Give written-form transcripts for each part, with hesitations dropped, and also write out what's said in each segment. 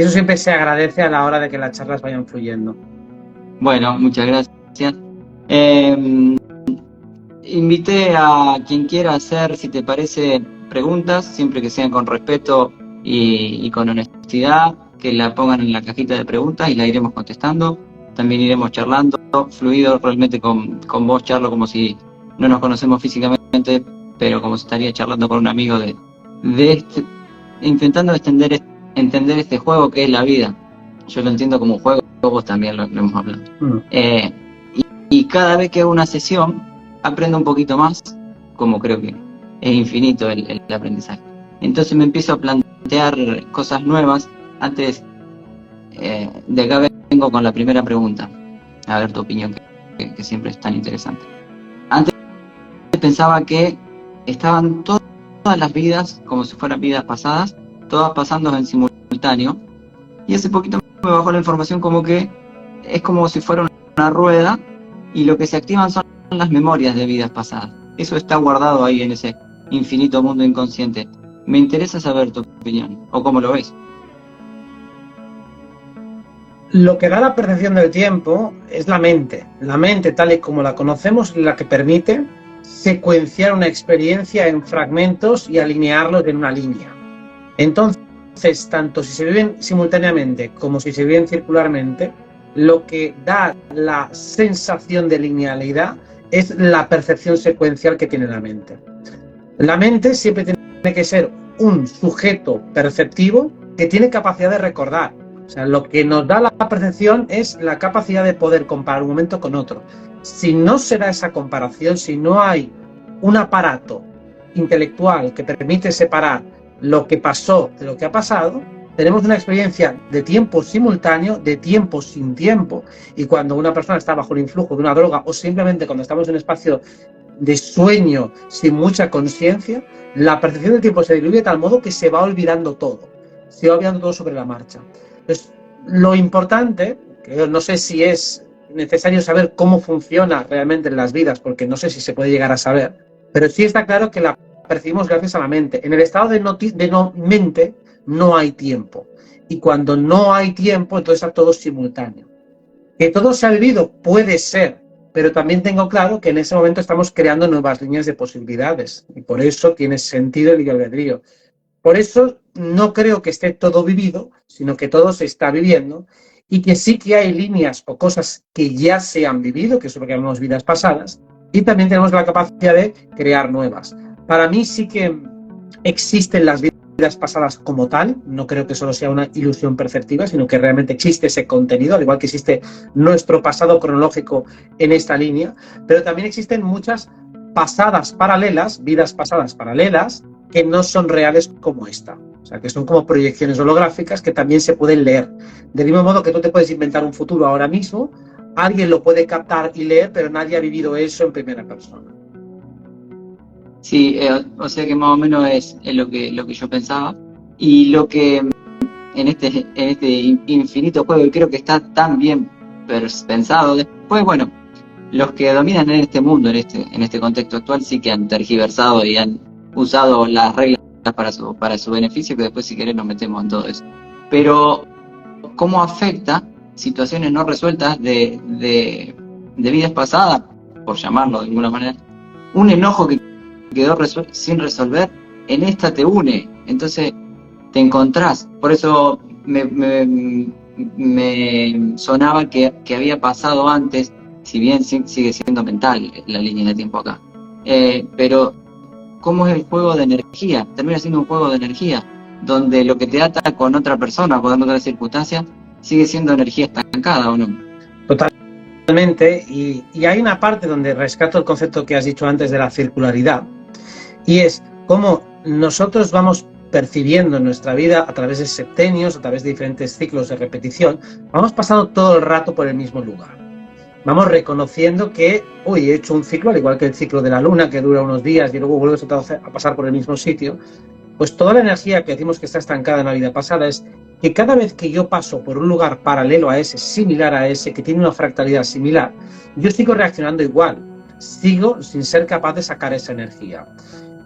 eso siempre se agradece a la hora de que las charlas vayan fluyendo. Bueno, muchas gracias. Invité a quien quiera hacer, si te parece, preguntas, siempre que sean con respeto y con honestidad, que la pongan en la cajita de preguntas y la iremos contestando. También iremos charlando, fluido, realmente con vos charlo como si no nos conocemos físicamente, pero como si estaría charlando con un amigo de intentando entender este juego que es la vida. Yo lo entiendo como un juego, vos también lo hemos hablado. Y cada vez que hago una sesión, aprendo un poquito más, como creo que es infinito el aprendizaje. Entonces me empiezo a plantear cosas nuevas. Antes de acá vengo con la primera pregunta, a ver tu opinión, que siempre es tan interesante. Antes pensaba que estaban todas las vidas, como si fueran vidas pasadas, todas pasando en simultáneo, y hace poquito me bajó la información como que es como si fuera una rueda, y lo que se activan son las memorias de vidas pasadas. Eso está guardado ahí en ese infinito mundo inconsciente. Me interesa saber tu opinión, o cómo lo ves. Lo que da la percepción del tiempo es la mente. La mente, tal y como la conocemos, es la que permite secuenciar una experiencia en fragmentos y alinearlos en una línea. Entonces, tanto si se viven simultáneamente como si se viven circularmente, lo que da la sensación de linealidad es la percepción secuencial que tiene la mente. La mente siempre tiene que ser un sujeto perceptivo que tiene capacidad de recordar. O sea, lo que nos da la percepción es la capacidad de poder comparar un momento con otro. Si no se da esa comparación, si no hay un aparato intelectual que permite separar lo que pasó de lo que ha pasado, tenemos una experiencia de tiempo simultáneo, de tiempo sin tiempo, y cuando una persona está bajo el influjo de una droga o simplemente cuando estamos en un espacio de sueño sin mucha conciencia, la percepción del tiempo se diluye de tal modo que se va olvidando todo, sobre la marcha. Entonces, lo importante, que yo no sé si es necesario saber cómo funciona realmente en las vidas, porque no sé si se puede llegar a saber, pero sí está claro que la percibimos gracias a la mente. En el estado de no mente no hay tiempo, y cuando no hay tiempo, entonces está todo simultáneo. Que todo se ha vivido puede ser, pero también tengo claro que en ese momento estamos creando nuevas líneas de posibilidades, y por eso tiene sentido el libre albedrío. Por eso no creo que esté todo vivido, sino que todo se está viviendo, y que sí que hay líneas o cosas que ya se han vivido, que es lo que llamamos vidas pasadas, y también tenemos la capacidad de crear nuevas. Para mí sí que existen las vidas pasadas como tal, no creo que solo sea una ilusión perceptiva, sino que realmente existe ese contenido, al igual que existe nuestro pasado cronológico en esta línea, pero también existen muchas pasadas paralelas, vidas pasadas paralelas, que no son reales como esta. O sea, que son como proyecciones holográficas que también se pueden leer. Del mismo modo que tú te puedes inventar un futuro ahora mismo, alguien lo puede captar y leer, pero nadie ha vivido eso en primera persona. Sí, o sea que más o menos es lo que yo pensaba. Y lo que en este infinito juego, y creo que está tan bien pensado. Después, bueno, los que dominan en este mundo, en este contexto actual, sí que han tergiversado y han usado las reglas para su beneficio, que después si querés nos metemos en todo eso. Pero, ¿cómo afecta situaciones no resueltas de vidas pasadas, por llamarlo de alguna manera? Un enojo que quedó sin resolver, en esta te une, entonces te encontrás. Por eso me sonaba que había pasado antes, si bien sigue siendo mental la línea de tiempo acá. Pero ¿cómo es el juego de energía? Termina siendo un juego de energía, donde lo que te ata con otra persona, con otra circunstancia, sigue siendo energía estancada, ¿o no? Totalmente, y hay una parte donde rescato el concepto que has dicho antes de la circularidad, y es cómo nosotros vamos percibiendo en nuestra vida a través de septenios, a través de diferentes ciclos de repetición, vamos pasando todo el rato por el mismo lugar. Vamos reconociendo que, he hecho un ciclo, al igual que el ciclo de la luna, que dura unos días y luego vuelves a pasar por el mismo sitio. Pues toda la energía que decimos que está estancada en la vida pasada es que cada vez que yo paso por un lugar paralelo a ese, similar a ese, que tiene una fractalidad similar, yo sigo reaccionando igual, sigo sin ser capaz de sacar esa energía.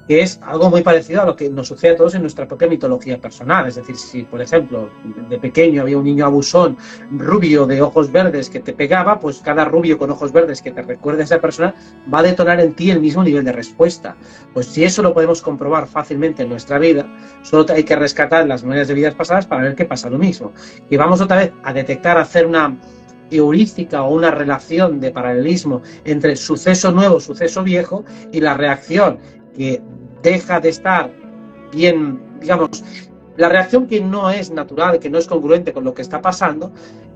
que es algo muy parecido a lo que nos sucede a todos en nuestra propia mitología personal. Es decir, si, por ejemplo, de pequeño había un niño abusón, rubio, de ojos verdes, que te pegaba, pues cada rubio con ojos verdes que te recuerde a esa persona va a detonar en ti el mismo nivel de respuesta. Pues si eso lo podemos comprobar fácilmente en nuestra vida, solo hay que rescatar las memorias de vidas pasadas para ver que pasa lo mismo. Y vamos otra vez a detectar, a hacer una heurística o una relación de paralelismo entre suceso nuevo, suceso viejo, y la reacción que deja de estar bien, digamos, la reacción que no es natural, que no es congruente con lo que está pasando,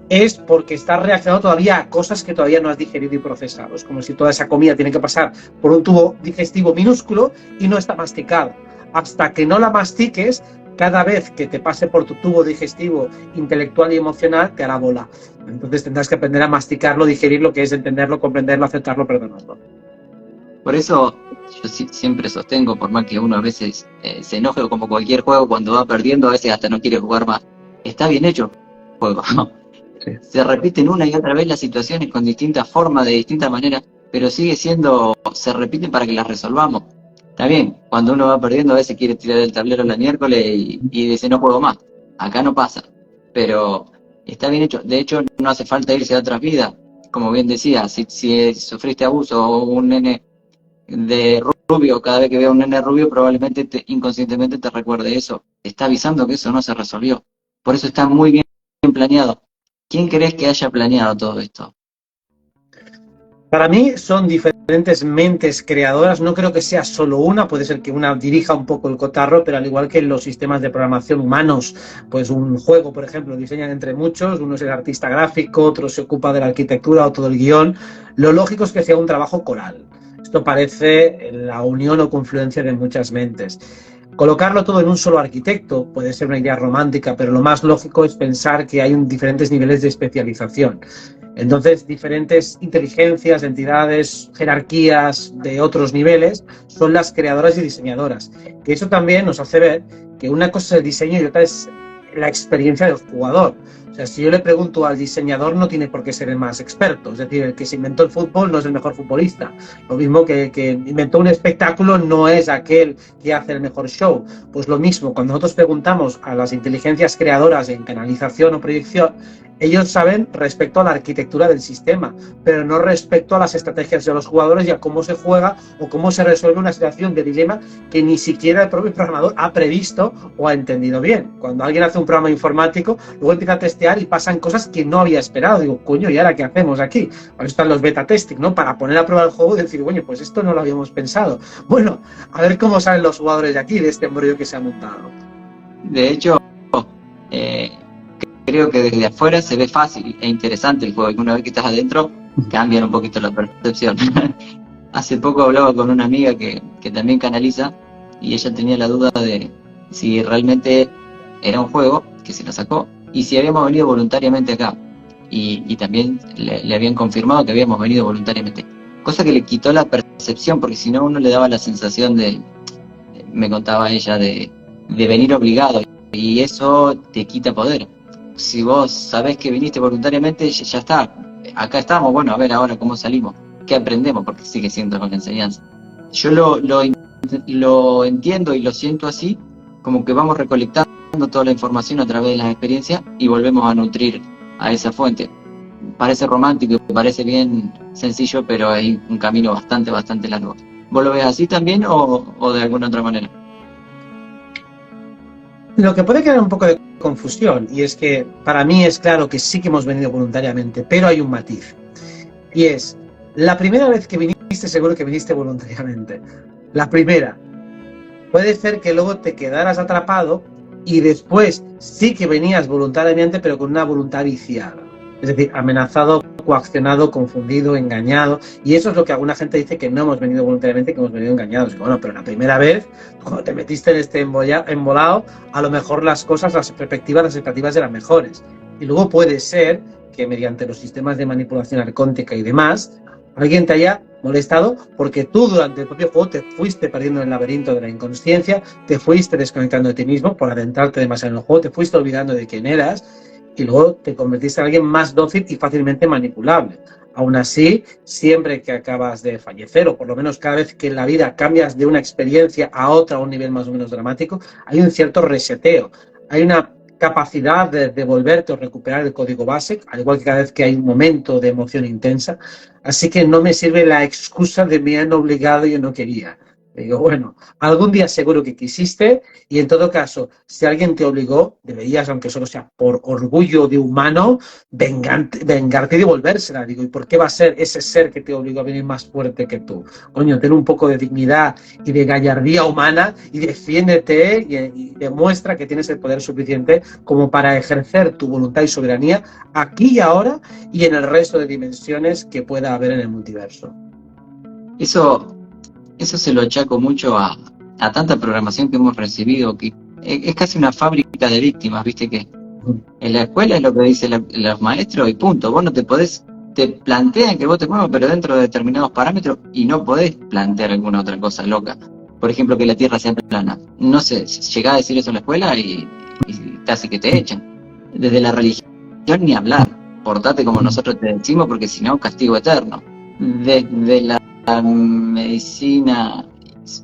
es porque estás reaccionando todavía a cosas que todavía no has digerido y procesado. Es como si toda esa comida tiene que pasar por un tubo digestivo minúsculo y no está masticada. Hasta que no la mastiques, cada vez que te pase por tu tubo digestivo intelectual y emocional, te hará bola. Entonces tendrás que aprender a masticarlo, digerirlo, que es entenderlo, comprenderlo, aceptarlo, perdonarlo. Por eso yo siempre sostengo, por más que uno a veces se enoje como cualquier juego, cuando va perdiendo a veces hasta no quiere jugar más. Está bien hecho el juego. Sí. Se repiten una y otra vez las situaciones con distintas formas, de distintas maneras, pero sigue siendo, se repiten para que las resolvamos. Está bien, cuando uno va perdiendo a veces quiere tirar el tablero la miércoles y dice no juego más. Acá no pasa, pero está bien hecho. De hecho, no hace falta irse a otras vidas. Como bien decía, si sufriste abuso o un nene de rubio, cada vez que vea un nene rubio probablemente inconscientemente te recuerde eso. Te está avisando que eso no se resolvió. Por eso está muy bien planeado. ¿Quién crees que haya planeado todo esto? Para mí son diferentes mentes creadoras, no creo que sea solo una, puede ser que una dirija un poco el cotarro, pero al igual que en los sistemas de programación humanos, pues un juego, por ejemplo, diseñan entre muchos, uno es el artista gráfico, otro se ocupa de la arquitectura, otro del guión, lo lógico es que sea un trabajo coral. Esto parece la unión o confluencia de muchas mentes. Colocarlo todo en un solo arquitecto puede ser una idea romántica, pero lo más lógico es pensar que hay diferentes niveles de especialización. Entonces, diferentes inteligencias, entidades, jerarquías de otros niveles son las creadoras y diseñadoras. Que eso también nos hace ver que una cosa es el diseño y otra es la experiencia del jugador. O sea, si yo le pregunto al diseñador, no tiene por qué ser el más experto. Es decir, el que se inventó el fútbol no es el mejor futbolista. Lo mismo que inventó un espectáculo no es aquel que hace el mejor show. Pues lo mismo, cuando nosotros preguntamos a las inteligencias creadoras en canalización o proyección, ellos saben respecto a la arquitectura del sistema, pero no respecto a las estrategias de los jugadores y a cómo se juega o cómo se resuelve una situación de dilema que ni siquiera el propio programador ha previsto o ha entendido bien. Cuando alguien hace un programa informático, luego empieza a testear y pasan cosas que no había esperado. Digo, coño, ¿y ahora qué hacemos aquí? Para eso están los beta testing, ¿no? Para poner a prueba el juego y decir, coño, pues esto no lo habíamos pensado. Bueno, a ver cómo salen los jugadores de aquí, de este embrollo que se ha montado. De hecho, creo que desde afuera se ve fácil e interesante el juego, y una vez que estás adentro cambian un poquito la percepción. Hace poco hablaba con una amiga que también canaliza y ella tenía la duda de si realmente era un juego que se lo sacó y si habíamos venido voluntariamente acá, y también le habían confirmado que habíamos venido voluntariamente, cosa que le quitó la percepción, porque si no uno le daba la sensación de, me contaba ella, de venir obligado, y eso te quita poder. Si vos sabés que viniste voluntariamente, ya está, acá estamos, bueno, a ver ahora cómo salimos, qué aprendemos, porque sigue siendo con la enseñanza. Yo lo entiendo y lo siento así, como que vamos recolectando toda la información a través de las experiencias y volvemos a nutrir a esa fuente. Parece romántico, parece bien sencillo, pero hay un camino bastante largo. ¿Vos lo ves así también o de alguna otra manera? Lo que puede crear un poco de confusión, y es que para mí es claro que sí que hemos venido voluntariamente, pero hay un matiz. Y es, la primera vez que viniste, seguro que viniste voluntariamente. La primera. Puede ser que luego te quedaras atrapado y después sí que venías voluntariamente, pero con una voluntad viciada. Es decir, amenazado, coaccionado, confundido, engañado. Y eso es lo que alguna gente dice, que no hemos venido voluntariamente, que hemos venido engañados. Y bueno, pero la primera vez, cuando te metiste en este embolado, a lo mejor las cosas, las perspectivas, las expectativas eran mejores. Y luego puede ser que mediante los sistemas de manipulación arcóntica y demás, alguien te haya molestado porque tú durante el propio juego te fuiste perdiendo en el laberinto de la inconsciencia, te fuiste desconectando de ti mismo por adentrarte demasiado en el juego, te fuiste olvidando de quién eras, y luego te convertiste en alguien más dócil y fácilmente manipulable. Aún así, siempre que acabas de fallecer, o por lo menos cada vez que en la vida cambias de una experiencia a otra a un nivel más o menos dramático, hay un cierto reseteo, hay una capacidad de devolverte o recuperar el código base, al igual que cada vez que hay un momento de emoción intensa. Así que no me sirve la excusa de me han obligado y yo no quería. Digo, bueno, algún día seguro que quisiste y en todo caso, si alguien te obligó, deberías, aunque solo sea por orgullo de humano, vengarte y devolvérsela. Digo, ¿y por qué va a ser ese ser que te obligó a venir más fuerte que tú? Coño, ten un poco de dignidad y de gallardía humana y defiéndete y demuestra que tienes el poder suficiente como para ejercer tu voluntad y soberanía aquí y ahora y en el resto de dimensiones que pueda haber en el multiverso. Eso se lo achaco mucho a tanta programación que hemos recibido, que es casi una fábrica de víctimas, viste que en la escuela es lo que dicen los maestros y punto. Vos no te plantean que vos te muevas, pero dentro de determinados parámetros y no podés plantear alguna otra cosa loca. Por ejemplo, que la Tierra sea plana. No sé, llegás a decir eso en la escuela y casi que te echan. Desde la religión ni hablar. Portate como nosotros te decimos, porque si no, castigo eterno. Desde la medicina,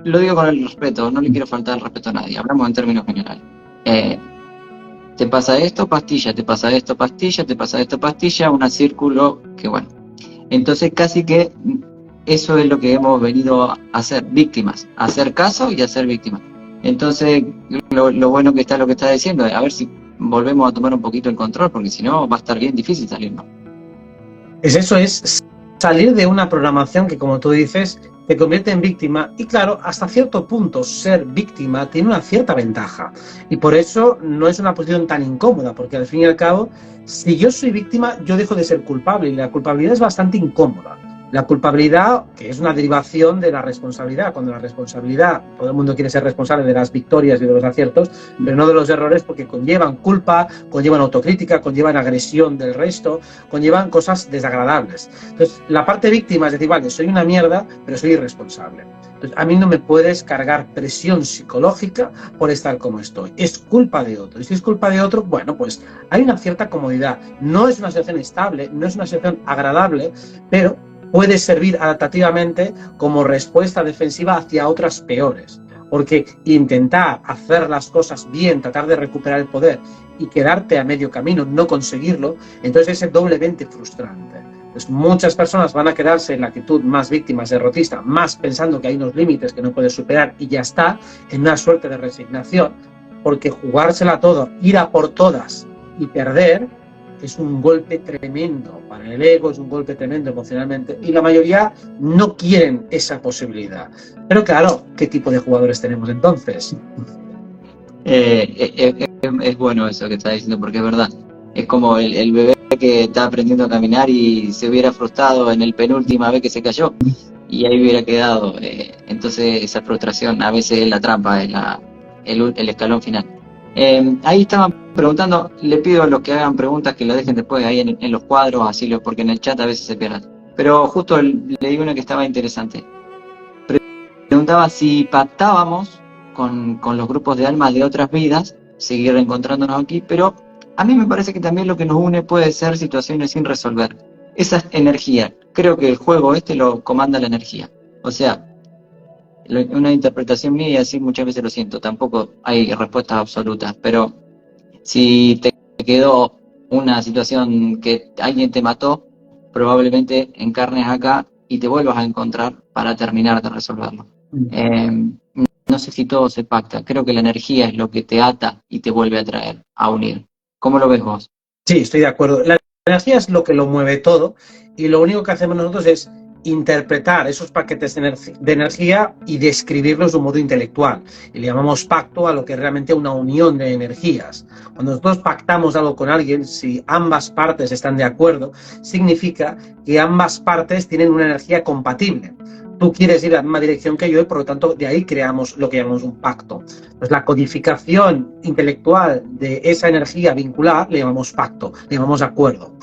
lo digo con el respeto, no le quiero faltar el respeto a nadie, hablamos en términos generales. Te pasa esto, pastilla, te pasa esto, pastilla, te pasa esto, pastilla, un círculo que bueno. Entonces casi que eso es lo que hemos venido a hacer, víctimas, a hacer caso y a ser víctimas. Entonces lo bueno que está lo que está diciendo, a ver si volvemos a tomar un poquito el control, porque si no va a estar bien difícil salirnos. Eso es salir de una programación que, como tú dices, te convierte en víctima y claro, hasta cierto punto ser víctima tiene una cierta ventaja y por eso no es una posición tan incómoda, porque al fin y al cabo, si yo soy víctima, yo dejo de ser culpable y la culpabilidad es bastante incómoda. La culpabilidad, que es una derivación de la responsabilidad, cuando la responsabilidad, todo el mundo quiere ser responsable de las victorias y de los aciertos, pero no de los errores, porque conllevan culpa, conllevan autocrítica, conllevan agresión del resto, conllevan cosas desagradables. Entonces, la parte víctima es decir, vale, soy una mierda, pero soy irresponsable. Entonces, a mí no me puedes cargar presión psicológica por estar como estoy. Es culpa de otro. Y si es culpa de otro, bueno, pues hay una cierta comodidad. No es una situación estable, no es una situación agradable, pero puede servir adaptativamente como respuesta defensiva hacia otras peores. Porque intentar hacer las cosas bien, tratar de recuperar el poder y quedarte a medio camino, no conseguirlo, entonces es doblemente frustrante. Pues muchas personas van a quedarse en la actitud más víctima, derrotista, más pensando que hay unos límites que no puedes superar y ya está, en una suerte de resignación, porque jugársela todo, ir a por todas y perder, es un golpe tremendo para el ego, es un golpe tremendo emocionalmente y la mayoría no quieren esa posibilidad. Pero claro, ¿qué tipo de jugadores tenemos entonces? Es bueno eso que estás diciendo, porque es verdad. Es como el bebé que está aprendiendo a caminar y se hubiera frustrado en el penúltima vez que se cayó y ahí hubiera quedado. Entonces esa frustración a veces es la trampa, es el escalón final. Ahí estaban preguntando, le pido a los que hagan preguntas que lo dejen después ahí en los cuadros, así porque en el chat a veces se pierden. Pero justo le digo una que estaba interesante. Preguntaba si pactábamos con los grupos de almas de otras vidas, seguir reencontrándonos aquí, pero a mí me parece que también lo que nos une puede ser situaciones sin resolver. Esa energía, creo que el juego lo comanda la energía. O sea, una interpretación mía y así muchas veces lo siento, tampoco hay respuestas absolutas, pero si te quedó una situación que alguien te mató, probablemente encarnes acá y te vuelvas a encontrar para terminar de resolverlo. No sé si todo se pacta, creo que la energía es lo que te ata y te vuelve a traer, a unir. ¿Cómo lo ves vos? Sí, estoy de acuerdo. La energía es lo que lo mueve todo y lo único que hacemos nosotros es interpretar esos paquetes de energía y describirlos de un modo intelectual. Y le llamamos pacto a lo que es realmente una unión de energías. Cuando nosotros pactamos algo con alguien, si ambas partes están de acuerdo, significa que ambas partes tienen una energía compatible. Tú quieres ir a la misma dirección que yo y por lo tanto de ahí creamos lo que llamamos un pacto. Pues la codificación intelectual de esa energía vinculada le llamamos pacto, le llamamos acuerdo.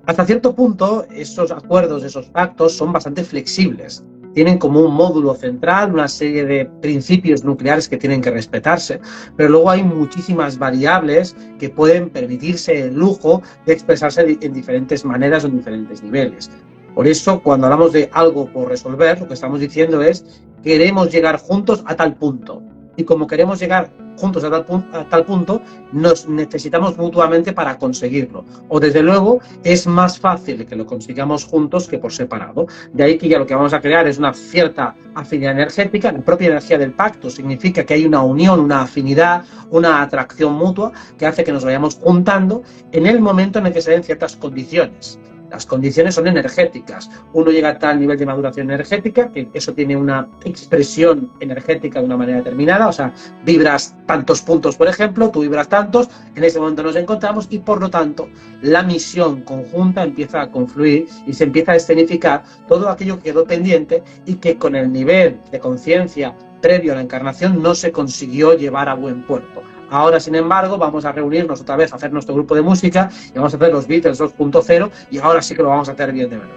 Hasta cierto punto, esos acuerdos, esos pactos son bastante flexibles. Tienen como un módulo central, una serie de principios nucleares que tienen que respetarse, pero luego hay muchísimas variables que pueden permitirse el lujo de expresarse en diferentes maneras o en diferentes niveles. Por eso, cuando hablamos de algo por resolver, lo que estamos diciendo es queremos llegar juntos a tal punto. Y como queremos llegar juntos a tal punto, nos necesitamos mutuamente para conseguirlo. O desde luego, es más fácil que lo consigamos juntos que por separado. De ahí que ya lo que vamos a crear es una cierta afinidad energética. La propia energía del pacto significa que hay una unión, una afinidad, una atracción mutua que hace que nos vayamos juntando en el momento en el que se den ciertas condiciones. Las condiciones son energéticas. Uno llega a tal nivel de maduración energética que eso tiene una expresión energética de una manera determinada. O sea, vibras tantos puntos, por ejemplo, tú vibras tantos, en ese momento nos encontramos y por lo tanto la misión conjunta empieza a confluir y se empieza a escenificar todo aquello que quedó pendiente y que con el nivel de conciencia previo a la encarnación no se consiguió llevar a buen puerto. Ahora, sin embargo, vamos a reunirnos otra vez a hacer nuestro grupo de música y vamos a hacer los Beatles 2.0 y ahora sí que lo vamos a hacer bien de verdad.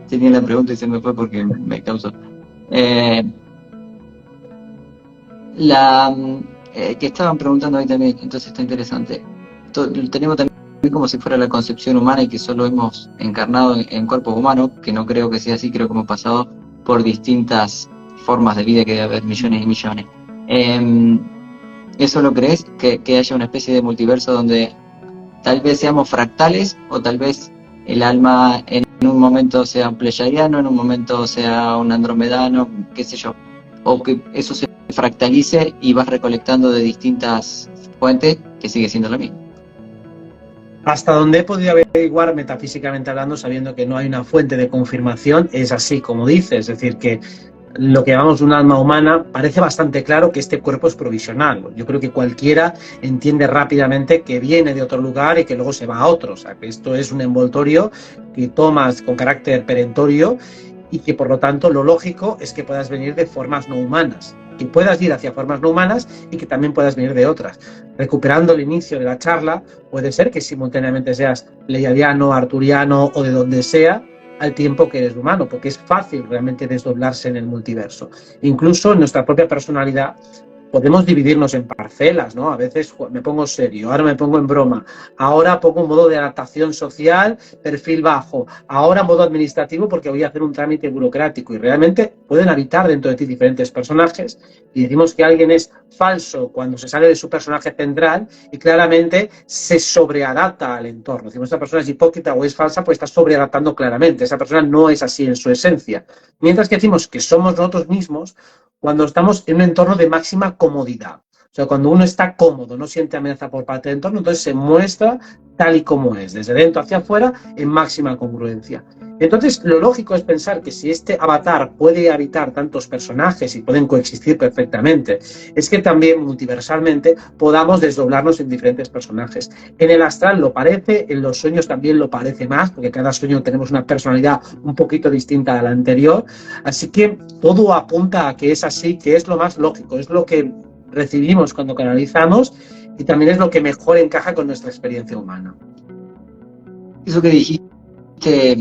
Tenía la pregunta y se me fue porque me causó. Que estaban preguntando ahí también, entonces está interesante. Tenemos también como si fuera la concepción humana y que solo hemos encarnado en cuerpos humanos, que no creo que sea así, creo que hemos pasado por distintas formas de vida que debe haber millones y millones. ¿Eso lo crees? ¿Que haya una especie de multiverso donde tal vez seamos fractales o tal vez el alma en un momento sea un pleyadiano, en un momento sea un andromedano, qué sé yo? O que eso se fractalice y vas recolectando de distintas fuentes que sigue siendo lo mismo. Hasta donde he podido averiguar metafísicamente hablando, sabiendo que no hay una fuente de confirmación, es así como dices, es decir, que lo que llamamos un alma humana, parece bastante claro que este cuerpo es provisional. Yo creo que cualquiera entiende rápidamente que viene de otro lugar y que luego se va a otro. O sea, que esto es un envoltorio que tomas con carácter perentorio y que por lo tanto lo lógico es que puedas venir de formas no humanas, que puedas ir hacia formas no humanas y que también puedas venir de otras. Recuperando el inicio de la charla, puede ser que simultáneamente seas pleiadiano, arturiano o de donde sea, al tiempo que eres humano, porque es fácil realmente desdoblarse en el multiverso. Incluso en nuestra propia personalidad podemos dividirnos en parcelas, ¿no? A veces me pongo serio, ahora me pongo en broma, ahora pongo un modo de adaptación social, perfil bajo, ahora modo administrativo porque voy a hacer un trámite burocrático y realmente pueden habitar dentro de ti diferentes personajes y decimos que alguien es falso cuando se sale de su personaje central y claramente se sobreadapta al entorno. Si esta persona es hipócrita o es falsa, pues está sobreadaptando claramente. Esa persona no es así en su esencia. Mientras que decimos que somos nosotros mismos cuando estamos en un entorno de máxima comodidad. O sea, cuando uno está cómodo, no siente amenaza por parte del entorno, entonces se muestra tal y como es, desde dentro hacia afuera, en máxima congruencia. Entonces, lo lógico es pensar que si este avatar puede habitar tantos personajes y pueden coexistir perfectamente, es que también multiversalmente podamos desdoblarnos en diferentes personajes. En el astral lo parece, en los sueños también lo parece más, porque cada sueño tenemos una personalidad un poquito distinta a la anterior, así que todo apunta a que es así, que es lo más lógico, es lo que recibimos cuando canalizamos y también es lo que mejor encaja con nuestra experiencia humana. Eso que dijiste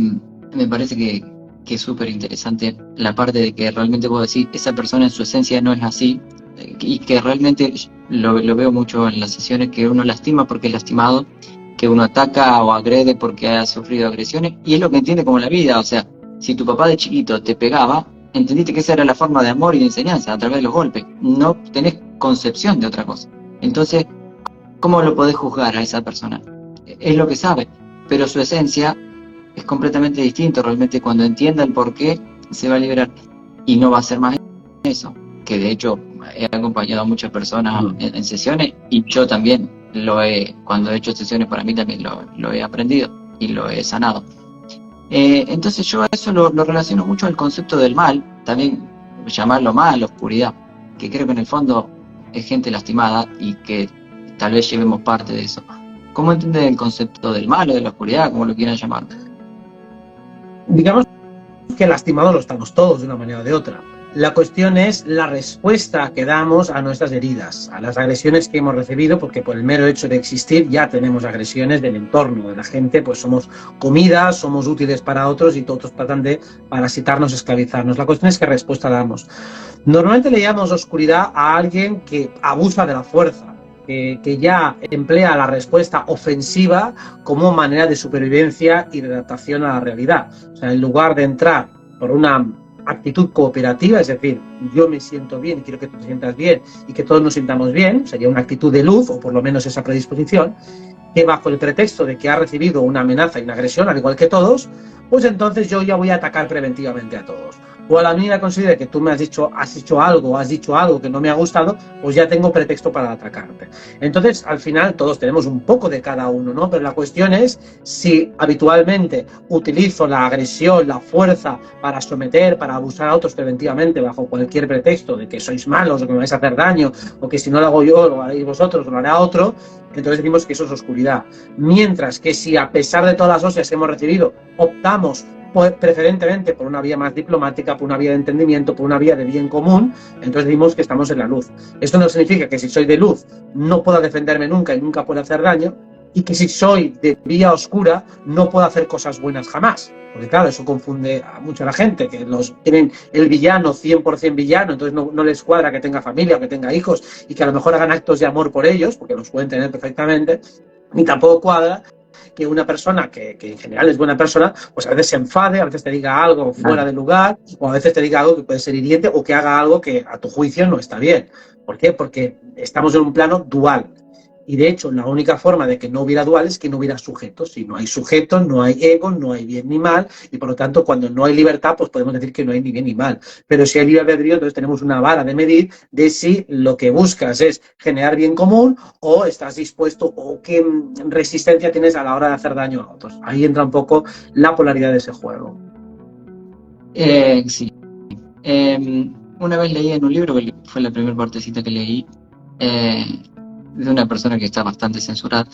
me parece que es súper interesante, la parte de que realmente puedo decir esa persona en su esencia no es así y que realmente lo veo mucho en las sesiones, que uno lastima porque es lastimado, que uno ataca o agrede porque ha sufrido agresiones y es lo que entiende como la vida. O sea, si tu papá de chiquito te pegaba, entendiste que esa era la forma de amor y de enseñanza a través de los golpes, no tenés concepción de otra cosa. Entonces, ¿cómo lo podés juzgar a esa persona? Es lo que sabe, pero su esencia es completamente distinto. Realmente cuando entienda el por qué se va a liberar y no va a ser más eso, que de hecho he acompañado a muchas personas en sesiones y yo también cuando he hecho sesiones para mí también lo he aprendido y lo he sanado. Entonces yo a eso lo relaciono mucho al concepto del mal, también llamarlo mal, oscuridad, que creo que en el fondo es gente lastimada y que tal vez llevemos parte de eso. ¿Cómo entienden el concepto del mal o de la oscuridad, como lo quieran llamar? Digamos que lastimados lo estamos todos de una manera o de otra. La cuestión es la respuesta que damos a nuestras heridas, a las agresiones que hemos recibido, porque por el mero hecho de existir ya tenemos agresiones del entorno, de la gente, pues somos comida, somos útiles para otros y todos tratan de parasitarnos, esclavizarnos. La cuestión es qué respuesta damos. Normalmente le llamamos oscuridad a alguien que abusa de la fuerza. que ya emplea la respuesta ofensiva como manera de supervivencia y de adaptación a la realidad. O sea, en lugar de entrar por una actitud cooperativa, es decir, yo me siento bien y quiero que tú te sientas bien y que todos nos sintamos bien, sería una actitud de luz, o por lo menos esa predisposición, que bajo el pretexto de que ha recibido una amenaza y una agresión, al igual que todos, pues entonces yo ya voy a atacar preventivamente a todos. O a la mínima considere que tú me has dicho algo que no me ha gustado, pues ya tengo pretexto para atacarte. Entonces, al final, todos tenemos un poco de cada uno, ¿no? Pero la cuestión es si habitualmente utilizo la agresión, la fuerza para someter, para abusar a otros preventivamente bajo cualquier pretexto de que sois malos o que me vais a hacer daño o que si no lo hago yo, lo haréis vosotros o lo hará otro, entonces decimos que eso es oscuridad. Mientras que si a pesar de todas las hostias que hemos recibido, optamos preferentemente por una vía más diplomática, por una vía de entendimiento, por una vía de bien común, entonces decimos que estamos en la luz. Esto no significa que si soy de luz no pueda defenderme nunca y nunca pueda hacer daño, y que si soy de vía oscura no puedo hacer cosas buenas jamás. Porque claro, eso confunde a mucha la gente, que los tienen el villano 100% villano, entonces no les cuadra que tenga familia o que tenga hijos y que a lo mejor hagan actos de amor por ellos, porque los pueden tener perfectamente, ni tampoco cuadra que una persona que en general es buena persona, pues a veces se enfade, a veces te diga algo fuera de lugar, o a veces te diga algo que puede ser hiriente o que haga algo que a tu juicio no está bien. ¿Por qué? Porque estamos en un plano dual. Y de hecho, la única forma de que no hubiera dual es que no hubiera sujetos. Si no hay sujetos, no hay ego, no hay bien ni mal. Y por lo tanto, cuando no hay libertad, pues podemos decir que no hay ni bien ni mal. Pero si hay libre albedrío, entonces tenemos una vara de medir de si lo que buscas es generar bien común o estás dispuesto o qué resistencia tienes a la hora de hacer daño a otros. Ahí entra un poco la polaridad de ese juego. Sí. Una vez leí en un libro, que fue la primera partecita que leí, de una persona que está bastante censurada,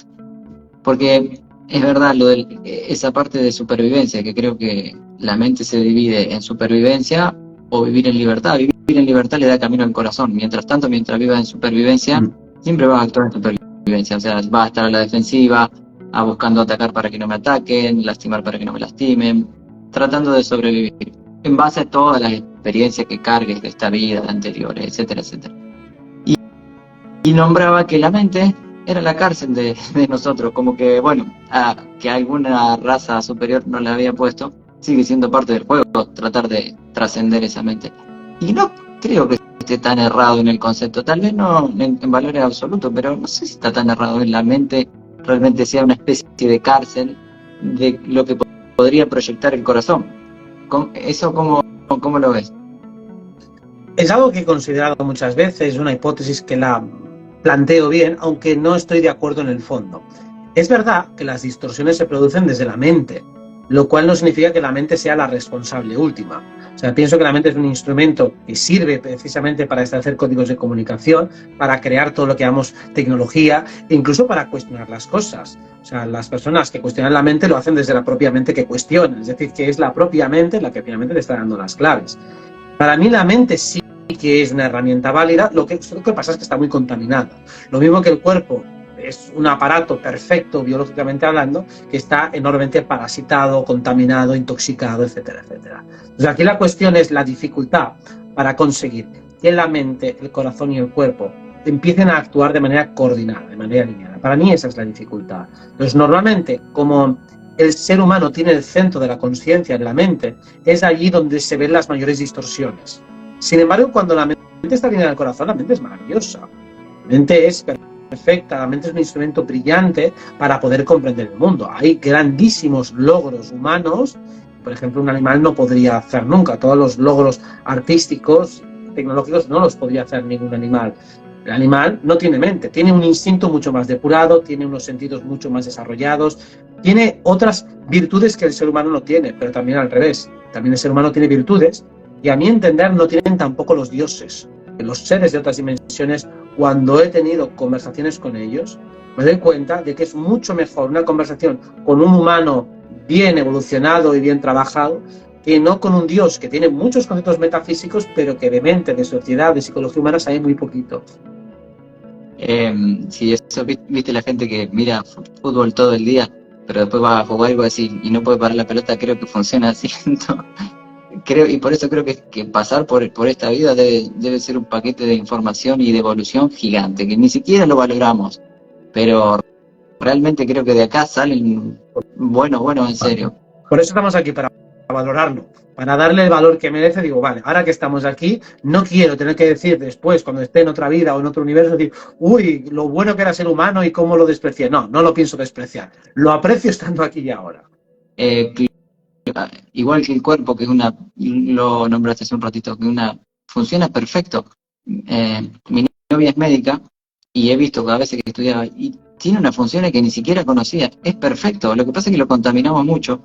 porque es verdad esa parte de supervivencia, que creo que la mente se divide en supervivencia o vivir en libertad. Vivir en libertad le da camino al corazón. Mientras tanto, mientras vivas en supervivencia, siempre vas a actuar en supervivencia. O sea, vas a estar a la defensiva, buscando atacar para que no me ataquen, lastimar para que no me lastimen, tratando de sobrevivir en base a todas las experiencias que cargues de esta vida, de anteriores, etcétera, etcétera. Y nombraba que la mente era la cárcel de nosotros, como que, bueno, que alguna raza superior no la había puesto, sigue siendo parte del juego, tratar de trascender esa mente. Y no creo que esté tan errado en el concepto, tal vez no en valores absolutos, pero no sé si está tan errado en la mente, realmente sea una especie de cárcel de lo que podría proyectar el corazón. ¿Eso cómo lo ves? Es algo que he considerado muchas veces, una hipótesis que la planteo bien, aunque no estoy de acuerdo en el fondo. Es verdad que las distorsiones se producen desde la mente, lo cual no significa que la mente sea la responsable última. O sea, pienso que la mente es un instrumento que sirve precisamente para establecer códigos de comunicación, para crear todo lo que llamamos tecnología e incluso para cuestionar las cosas. O sea, las personas que cuestionan la mente lo hacen desde la propia mente que cuestionan, es decir, que es la propia mente la que finalmente le está dando las claves. Para mí la mente sí que es una herramienta válida, lo que pasa es que está muy contaminada. Lo mismo que el cuerpo es un aparato perfecto biológicamente hablando, que está enormemente parasitado, contaminado, intoxicado, etcétera, etcétera. Entonces aquí la cuestión es la dificultad para conseguir que la mente, el corazón y el cuerpo empiecen a actuar de manera coordinada, de manera alineada. Para mí esa es la dificultad. Entonces normalmente, como el ser humano tiene el centro de la conciencia en la mente, es allí donde se ven las mayores distorsiones. Sin embargo, cuando la mente está alineada al corazón, la mente es maravillosa. La mente es perfecta, la mente es un instrumento brillante para poder comprender el mundo. Hay grandísimos logros humanos, por ejemplo, un animal no podría hacer nunca. Todos los logros artísticos, tecnológicos, no los podría hacer ningún animal. El animal no tiene mente, tiene un instinto mucho más depurado, tiene unos sentidos mucho más desarrollados, tiene otras virtudes que el ser humano no tiene, pero también al revés. También el ser humano tiene virtudes y a mi entender no tienen tampoco los dioses. Los seres de otras dimensiones, cuando he tenido conversaciones con ellos, me doy cuenta de que es mucho mejor una conversación con un humano bien evolucionado y bien trabajado que no con un dios que tiene muchos conceptos metafísicos, pero que de mente, de sociedad, de psicología humana sabe muy poquito. Sí, eso, viste la gente que mira fútbol todo el día, pero después va a jugar algo así y no puede parar la pelota, creo que funciona así. creo, y por eso creo que pasar por esta vida debe ser un paquete de información y de evolución gigante, que ni siquiera lo valoramos, pero realmente creo que de acá salen bueno, en serio. Por eso estamos aquí, para valorarlo, para darle el valor que merece. Digo, vale, ahora que estamos aquí, no quiero tener que decir después, cuando esté en otra vida o en otro universo, decir, uy, lo bueno que era ser humano y cómo lo desprecié. No, no lo pienso despreciar. Lo aprecio estando aquí y ahora. Igual que el cuerpo, que es lo nombraste hace un ratito, que funciona perfecto. Mi novia es médica y he visto cada vez que estudiaba y tiene unas funciones que ni siquiera conocía. Es perfecto. Lo que pasa es que lo contaminamos mucho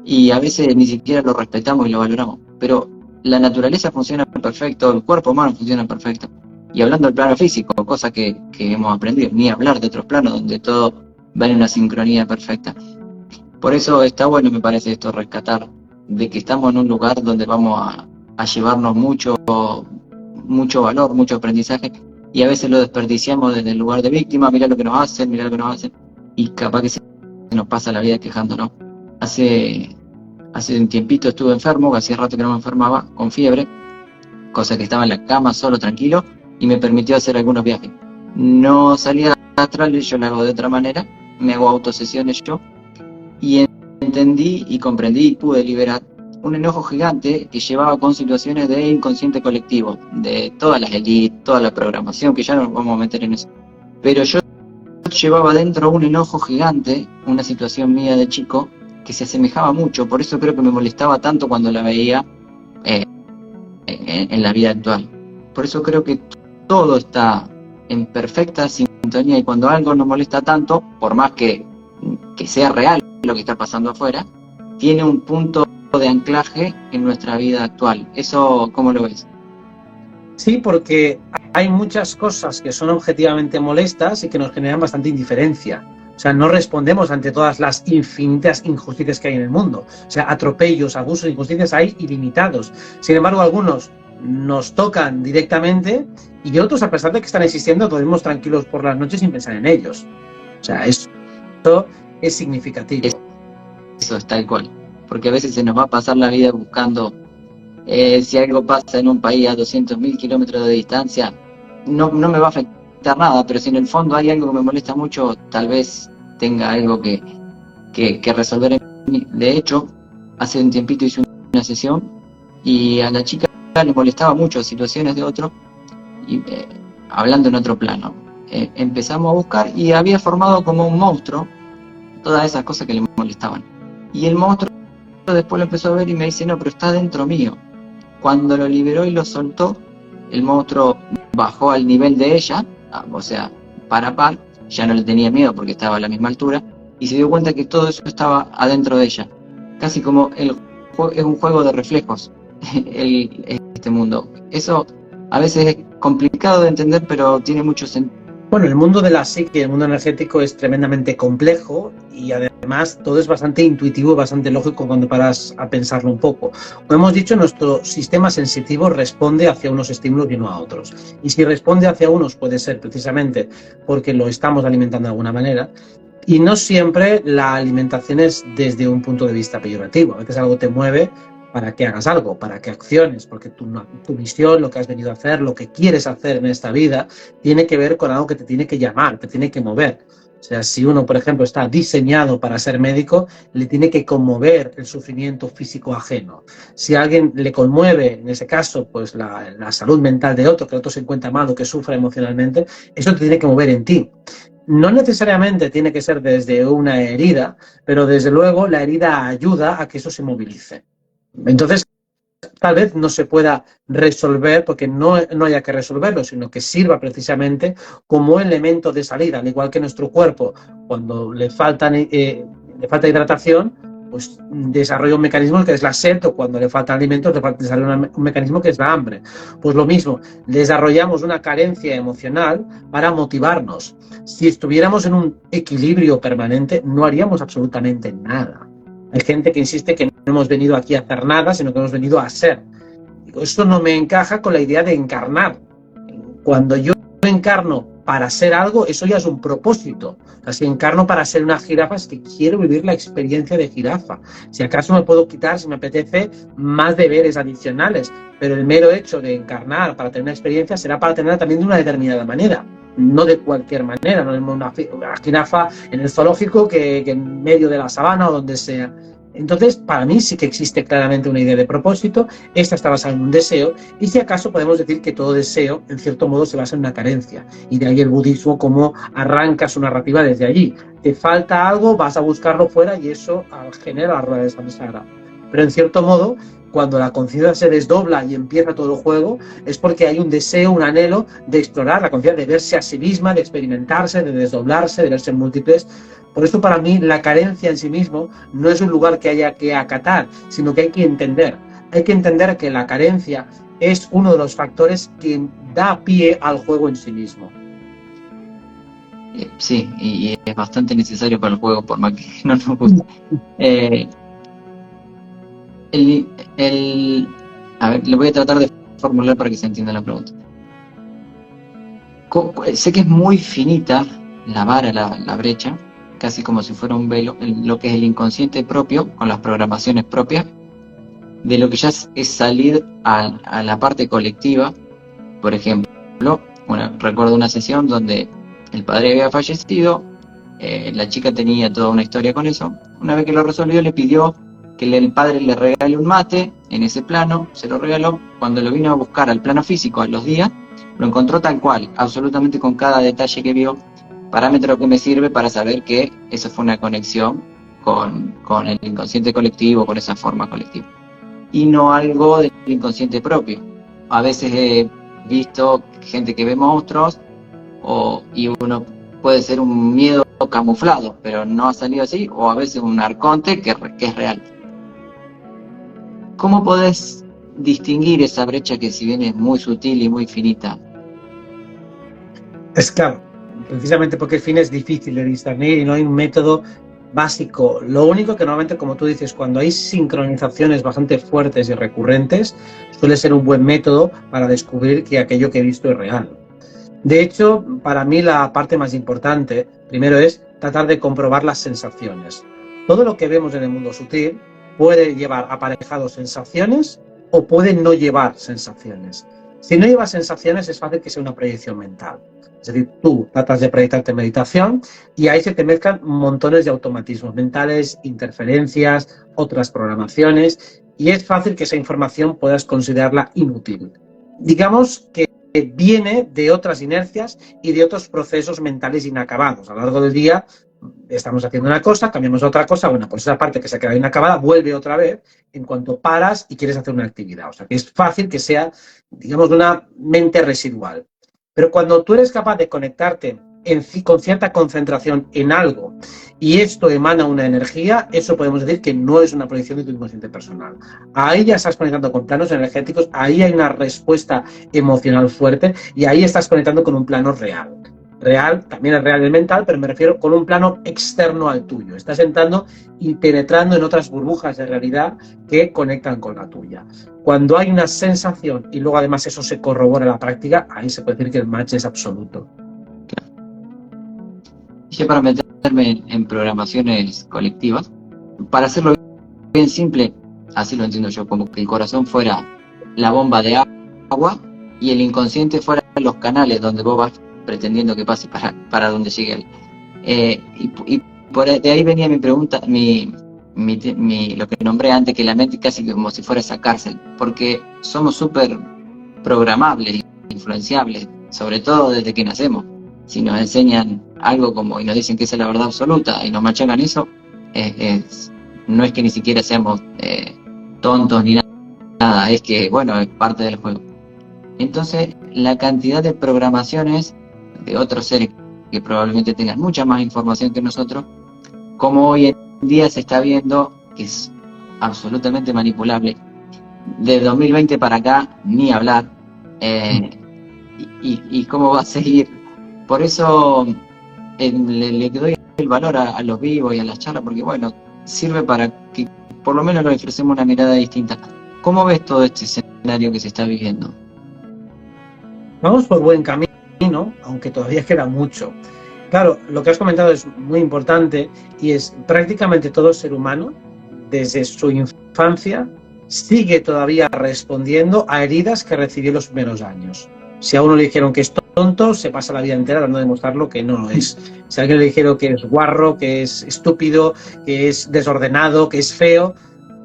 y a veces ni siquiera lo respetamos y lo valoramos. Pero la naturaleza funciona perfecto, el cuerpo humano funciona perfecto. Y hablando del plano físico, cosa que hemos aprendido, ni hablar de otros planos donde todo va en una sincronía perfecta. Por eso está bueno, me parece, esto, rescatar de que estamos en un lugar donde vamos a llevarnos mucho valor, mucho aprendizaje, y a veces lo desperdiciamos desde el lugar de víctima. Mirá lo que nos hacen, y capaz que se nos pasa la vida quejándonos. Hace un tiempito estuve enfermo, hacía rato que no me enfermaba, con fiebre, cosa que estaba en la cama solo, tranquilo, y me permitió hacer algunos viajes. No salía atrás, yo lo hago de otra manera, me hago autosesiones yo, y entendí y comprendí y pude liberar un enojo gigante que llevaba con situaciones de inconsciente colectivo, de todas las élites, toda la programación, que ya no nos vamos a meter en eso. Pero yo llevaba dentro un enojo gigante, una situación mía de chico, que se asemejaba mucho, por eso creo que me molestaba tanto cuando la veía en la vida actual. Por eso creo que todo está en perfecta sintonía, y cuando algo nos molesta tanto, por más que sea real lo que está pasando afuera, tiene un punto de anclaje en nuestra vida actual. ¿Eso cómo lo ves? Sí, porque hay muchas cosas que son objetivamente molestas y que nos generan bastante indiferencia. O sea, no respondemos ante todas las infinitas injusticias que hay en el mundo. O sea, atropellos, abusos, injusticias hay ilimitados. Sin embargo, algunos nos tocan directamente y otros, a pesar de que están existiendo, dormimos tranquilos por las noches sin pensar en ellos. O sea, eso es significativo. Eso es tal cual. Porque a veces se nos va a pasar la vida buscando si algo pasa en un país a 200.000 kilómetros de distancia, no me va a afectar nada, pero si en el fondo hay algo que me molesta mucho, tal vez tenga algo que resolver en mí. De hecho, hace un tiempito hice una sesión y a la chica le molestaba mucho situaciones de otro, y hablando en otro plano. Empezamos a buscar y había formado como un monstruo todas esas cosas que le molestaban. Y el monstruo después lo empezó a ver y me dice, no, pero está dentro mío. Cuando lo liberó y lo soltó, el monstruo bajó al nivel de ella, o sea, par a par, ya no le tenía miedo porque estaba a la misma altura, y se dio cuenta que todo eso estaba adentro de ella. Casi como es un juego de reflejos, este mundo. Eso a veces es complicado de entender, pero tiene mucho sentido. Bueno, el mundo de la psique, el mundo energético, es tremendamente complejo y además todo es bastante intuitivo, bastante lógico cuando paras a pensarlo un poco. Como hemos dicho, nuestro sistema sensitivo responde hacia unos estímulos y no a otros. Y si responde hacia unos puede ser precisamente porque lo estamos alimentando de alguna manera, y no siempre la alimentación es desde un punto de vista peyorativo. A veces algo te mueve para que hagas algo, para que acciones, porque tu misión, lo que has venido a hacer, lo que quieres hacer en esta vida, tiene que ver con algo que te tiene que llamar, te tiene que mover. O sea, si uno, por ejemplo, está diseñado para ser médico, le tiene que conmover el sufrimiento físico ajeno. Si a alguien le conmueve, en ese caso, pues la salud mental de otro, que el otro se encuentra mal o que sufra emocionalmente, eso te tiene que mover en ti. No necesariamente tiene que ser desde una herida, pero desde luego la herida ayuda a que eso se movilice. Entonces, tal vez no se pueda resolver porque no haya que resolverlo, sino que sirva precisamente como elemento de salida, al igual que nuestro cuerpo, cuando le falta hidratación, pues desarrolla un mecanismo que es la sed, o cuando le faltan alimentos, desarrolla un mecanismo que es la hambre. Pues lo mismo, desarrollamos una carencia emocional para motivarnos. Si estuviéramos en un equilibrio permanente, no haríamos absolutamente nada. Hay gente que insiste que no hemos venido aquí a hacer nada, sino que hemos venido a ser. Esto no me encaja con la idea de encarnar. Cuando yo encarno para ser algo, eso ya es un propósito. O sea, si encarno para ser una jirafa, es que quiero vivir la experiencia de jirafa. Si acaso me puedo quitar, si me apetece, más deberes adicionales, pero el mero hecho de encarnar para tener una experiencia será para tenerla también de una determinada manera, no de cualquier manera, no una jirafa en el zoológico que en medio de la sabana o donde sea. Entonces, para mí sí que existe claramente una idea de propósito, esta está basada en un deseo, y si acaso podemos decir que todo deseo, en cierto modo, se basa en una carencia, y de ahí el budismo, cómo arranca su narrativa desde allí. Te falta algo, vas a buscarlo fuera, y eso genera la rueda de samsara. Pero en cierto modo, cuando la conciencia se desdobla y empieza todo el juego, es porque hay un deseo, un anhelo de explorar la conciencia, de verse a sí misma, de experimentarse, de desdoblarse, de verse en múltiples. Por eso, para mí, la carencia en sí mismo no es un lugar que haya que acatar, sino que hay que entender. Hay que entender que la carencia es uno de los factores que da pie al juego en sí mismo. Sí, y es bastante necesario para el juego, por más que no nos guste. A ver, lo voy a tratar de formular para que se entienda la pregunta. Sé que es muy finita la vara, la brecha, casi como si fuera un velo, lo que es el inconsciente propio, con las programaciones propias, de lo que ya es salir a la parte colectiva. Por ejemplo, recuerdo una sesión donde el padre había fallecido, la chica tenía toda una historia con eso. Una vez que lo resolvió, le pidió que el padre le regale un mate en ese plano, se lo regaló. Cuando lo vino a buscar al plano físico a los días, lo encontró tal cual, absolutamente con cada detalle que vio, parámetro que me sirve para saber que eso fue una conexión con el inconsciente colectivo, con esa forma colectiva, y no algo del inconsciente propio. A veces he visto gente que ve monstruos y uno puede ser un miedo camuflado, pero no ha salido así, o a veces un arconte que es real. ¿Cómo podés distinguir esa brecha que, si bien es muy sutil y muy finita? Es claro, precisamente porque el fin es difícil de discernir y no hay un método básico. Lo único que normalmente, como tú dices, cuando hay sincronizaciones bastante fuertes y recurrentes, suele ser un buen método para descubrir que aquello que he visto es real. De hecho, para mí la parte más importante, primero, es tratar de comprobar las sensaciones. Todo lo que vemos en el mundo sutil puede llevar aparejados sensaciones o puede no llevar sensaciones. Si no lleva sensaciones, es fácil que sea una proyección mental. Es decir, tú tratas de proyectarte en meditación y ahí se te mezclan montones de automatismos mentales, interferencias, otras programaciones, y es fácil que esa información puedas considerarla inútil. Digamos que viene de otras inercias y de otros procesos mentales inacabados. A lo largo del día estamos haciendo una cosa, cambiamos a otra cosa, bueno, pues esa parte que se ha quedado inacabada vuelve otra vez en cuanto paras y quieres hacer una actividad. O sea, que es fácil que sea, digamos, una mente residual. Pero cuando tú eres capaz de conectarte con cierta concentración en algo y esto emana una energía, eso podemos decir que no es una proyección de tu inconsciente personal. Ahí ya estás conectando con planos energéticos, ahí hay una respuesta emocional fuerte y ahí estás conectando con un plano real. Real, también es real el mental, pero me refiero con un plano externo al tuyo. Estás entrando y penetrando en otras burbujas de realidad que conectan con la tuya. Cuando hay una sensación y luego además eso se corrobora en la práctica, ahí se puede decir que el match es absoluto. Yo, para meterme en programaciones colectivas, para hacerlo bien simple, así lo entiendo yo, como que el corazón fuera la bomba de agua y el inconsciente fuera los canales donde vos vas pretendiendo que pase para donde llegue y de ahí venía mi pregunta, lo que nombré antes, que la mente casi como si fuera esa cárcel, porque somos súper programables, influenciables, sobre todo desde que nacemos. Si nos enseñan algo y nos dicen que esa es la verdad absoluta y nos machacan eso, no es que ni siquiera seamos tontos ni nada, es que, bueno, es parte del juego. Entonces, la cantidad de programaciones de otros seres que probablemente tengan mucha más información que nosotros, como hoy en día se está viendo que es absolutamente manipulable. De 2020 para acá, ni hablar. Y cómo va a seguir. Por eso le doy el valor a los vivos y a las charlas, porque bueno, sirve para que por lo menos le ofrecemos una mirada distinta. ¿Cómo ves todo este escenario que se está viviendo? Vamos por buen camino. camino, aunque todavía queda mucho. Claro, lo que has comentado es muy importante y es prácticamente todo ser humano, desde su infancia, sigue todavía respondiendo a heridas que recibió en los primeros años. Si a uno le dijeron que es tonto, se pasa la vida entera dando de demostrarlo que no lo es. Si a alguien le dijeron que es guarro, que es estúpido, que es desordenado, que es feo,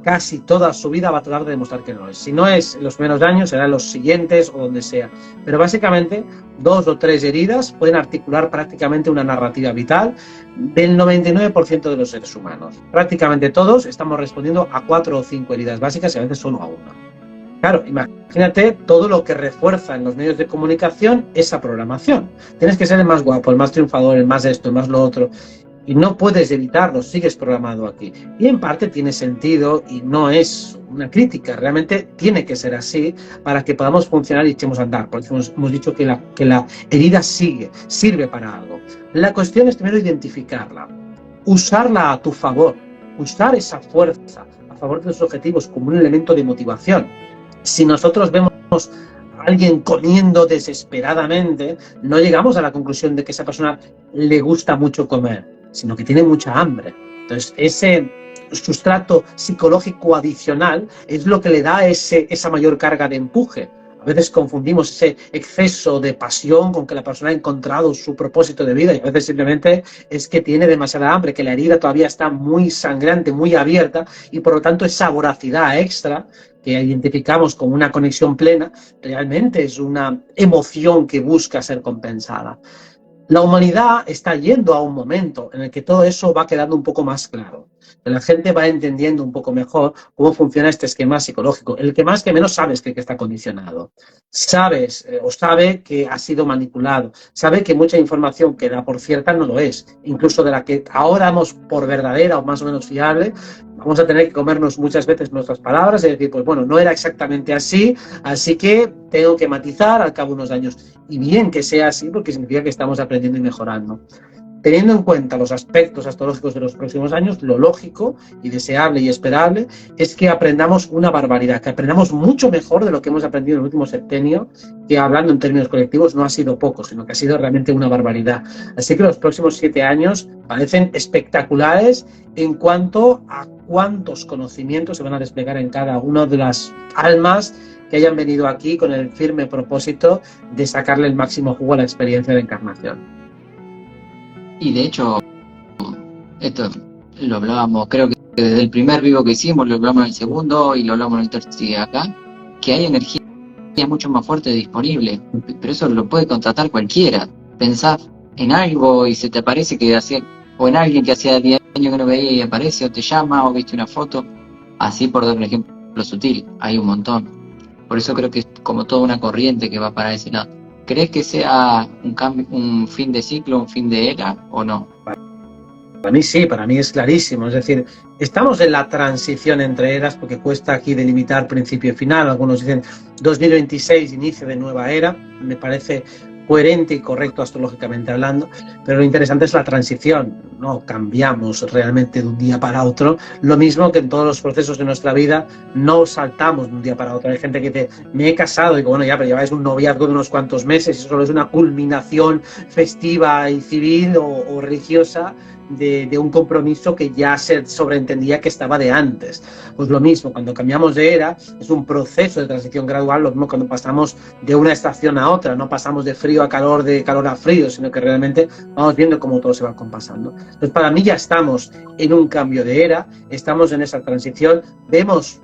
casi toda su vida va a tratar de demostrar que no es. Si no es en los primeros años, será en los siguientes o donde sea. Pero básicamente 2 o 3 heridas pueden articular prácticamente una narrativa vital del 99% de los seres humanos. Prácticamente todos estamos respondiendo a 4 o 5 heridas básicas y a veces solo a una. Claro, imagínate todo lo que refuerza en los medios de comunicación esa programación. Tienes que ser el más guapo, el más triunfador, el más esto, el más lo otro. Y no puedes evitarlo, sigues programado aquí. Y en parte tiene sentido y no es una crítica, realmente tiene que ser así para que podamos funcionar y echemos a andar. Por eso hemos dicho que la herida sirve para algo. La cuestión es primero identificarla, usarla a tu favor, usar esa fuerza a favor de los objetivos como un elemento de motivación. Si nosotros vemos a alguien comiendo desesperadamente, no llegamos a la conclusión de que a esa persona le gusta mucho comer, sino que tiene mucha hambre. Entonces, ese sustrato psicológico adicional es lo que le da esa mayor carga de empuje. A veces confundimos ese exceso de pasión con que la persona ha encontrado su propósito de vida y a veces simplemente es que tiene demasiada hambre, que la herida todavía está muy sangrante, muy abierta y por lo tanto esa voracidad extra que identificamos como una conexión plena realmente es una emoción que busca ser compensada. La humanidad está yendo a un momento en el que todo eso va quedando un poco más claro. La gente va entendiendo un poco mejor cómo funciona este esquema psicológico. El que más que menos sabes que está condicionado. Sabes o sabe que ha sido manipulado. Sabe que mucha información que da por cierta no lo es. Incluso de la que ahora damos por verdadera o más o menos fiable, vamos a tener que comernos muchas veces nuestras palabras y decir, pues bueno, no era exactamente así, así que tengo que matizar al cabo de unos años. Y bien que sea así porque significa que estamos aprendiendo y mejorando. Teniendo en cuenta los aspectos astrológicos de los próximos años, lo lógico y deseable y esperable es que aprendamos una barbaridad, que aprendamos mucho mejor de lo que hemos aprendido en el último septenio, que hablando en términos colectivos no ha sido poco, sino que ha sido realmente una barbaridad. Así que los próximos 7 años parecen espectaculares en cuanto a cuántos conocimientos se van a desplegar en cada una de las almas que hayan venido aquí con el firme propósito de sacarle el máximo jugo a la experiencia de encarnación. Y de hecho, esto lo hablábamos, creo que desde el primer vivo que hicimos, lo hablamos en el segundo y lo hablamos en el tercero acá, que hay energía mucho más fuerte disponible, pero eso lo puede contratar cualquiera. Pensás en algo y se te aparece que hacía, o en alguien que hacía 10 años que no veía y aparece, o te llama, o viste una foto, así por dar un ejemplo sutil, hay un montón. Por eso creo que es como toda una corriente que va para ese lado. ¿Crees que sea un cambio, un fin de ciclo, un fin de era o no? Para mí sí, para mí es clarísimo. Es decir, estamos en la transición entre eras porque cuesta aquí delimitar principio y final. Algunos dicen 2026, inicio de nueva era. Me parece coherente y correcto astrológicamente hablando, pero lo interesante es la transición. No cambiamos realmente de un día para otro. Lo mismo que en todos los procesos de nuestra vida, no saltamos de un día para otro. Hay gente que dice, me he casado, y digo, bueno, ya, pero lleváis un noviazgo de unos cuantos meses, eso solo es una culminación festiva y civil o religiosa de un compromiso que ya se sobreentendía que estaba de antes. Pues lo mismo, cuando cambiamos de era, es un proceso de transición gradual, lo mismo cuando pasamos de una estación a otra, no pasamos de frío a calor, de calor a frío, sino que realmente vamos viendo cómo todo se va compasando. Entonces, para mí ya estamos en un cambio de era, estamos en esa transición,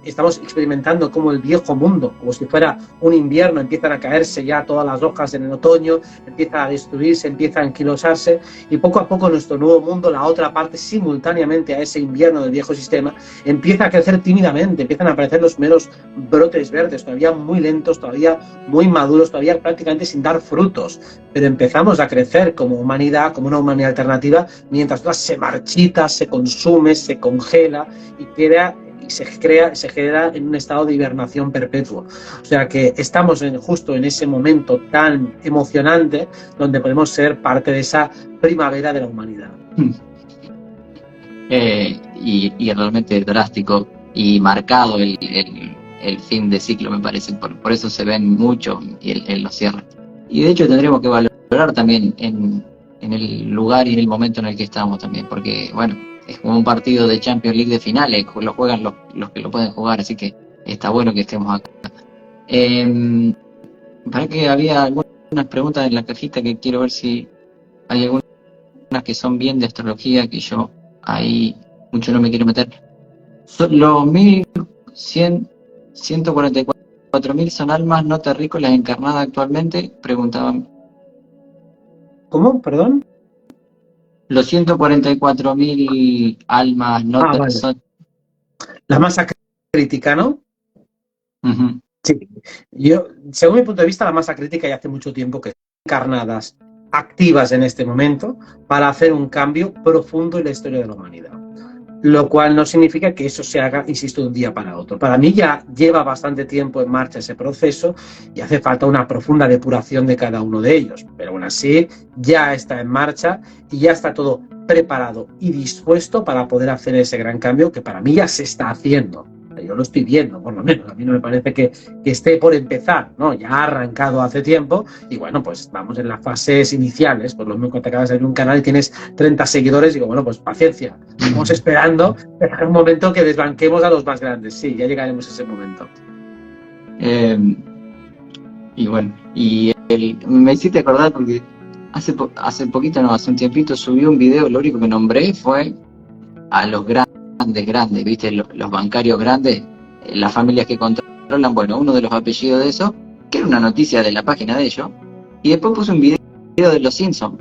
estamos experimentando cómo el viejo mundo, como si fuera un invierno, empiezan a caerse ya todas las hojas en el otoño, empieza a destruirse, empieza a anquilosarse, y poco a poco nuestro nuevo mundo, la otra parte, simultáneamente a ese invierno del viejo sistema, empieza a crecer tímidamente, empiezan a aparecer los primeros brotes verdes, todavía muy lentos, todavía muy maduros, todavía prácticamente sin dar frutos, pero empezamos a crecer como humanidad, como una humanidad alternativa, mientras toda se marchita, se consume, se congela y queda y se genera en un estado de hibernación perpetuo. O sea que estamos justo en ese momento tan emocionante donde podemos ser parte de esa primavera de la humanidad. Y realmente drástico y marcado el fin de ciclo, me parece. Por eso se ven mucho en los cierres. Y de hecho tendremos que valorar valorar también en el lugar y en el momento en el que estamos también, porque bueno, es como un partido de Champions League de finales, lo juegan los que lo pueden jugar, así que está bueno que estemos acá. Para que había algunas preguntas en la cajita que quiero ver si hay algunas que son bien de astrología, que yo ahí mucho no me quiero meter. Los 144.000 son almas no terrícolas encarnadas actualmente, preguntaban. ¿Cómo? ¿Perdón? Los 144.000 almas no Vale. son. La masa crítica, ¿no? Uh-huh. Sí. Yo, según mi punto de vista, la masa crítica ya hace mucho tiempo que están encarnadas, activas en este momento, para hacer un cambio profundo en la historia de la humanidad. Lo cual no significa que eso se haga, insisto, de un día para otro. Para mí ya lleva bastante tiempo en marcha ese proceso y hace falta una profunda depuración de cada uno de ellos. Pero aún así, ya está en marcha y ya está todo preparado y dispuesto para poder hacer ese gran cambio que para mí ya se está haciendo. Yo lo estoy viendo, por lo menos. A mí no me parece que esté por empezar, ¿no? Ya ha arrancado hace tiempo y bueno, pues vamos en las fases iniciales. Por lo menos cuando te acabas de abrir un canal y tienes 30 seguidores, digo, bueno, pues paciencia. Estamos esperando un momento que desbanquemos a los más grandes. Sí, ya llegaremos a ese momento. Y bueno, me hiciste acordar porque hace poquito, no, hace un tiempito subí un video, lo único que nombré fue a los grandes, ¿viste? Los bancarios grandes, las familias que controlan, bueno, uno de los apellidos de eso, que era una noticia de la página de ellos, y después puse un video de los Simpsons,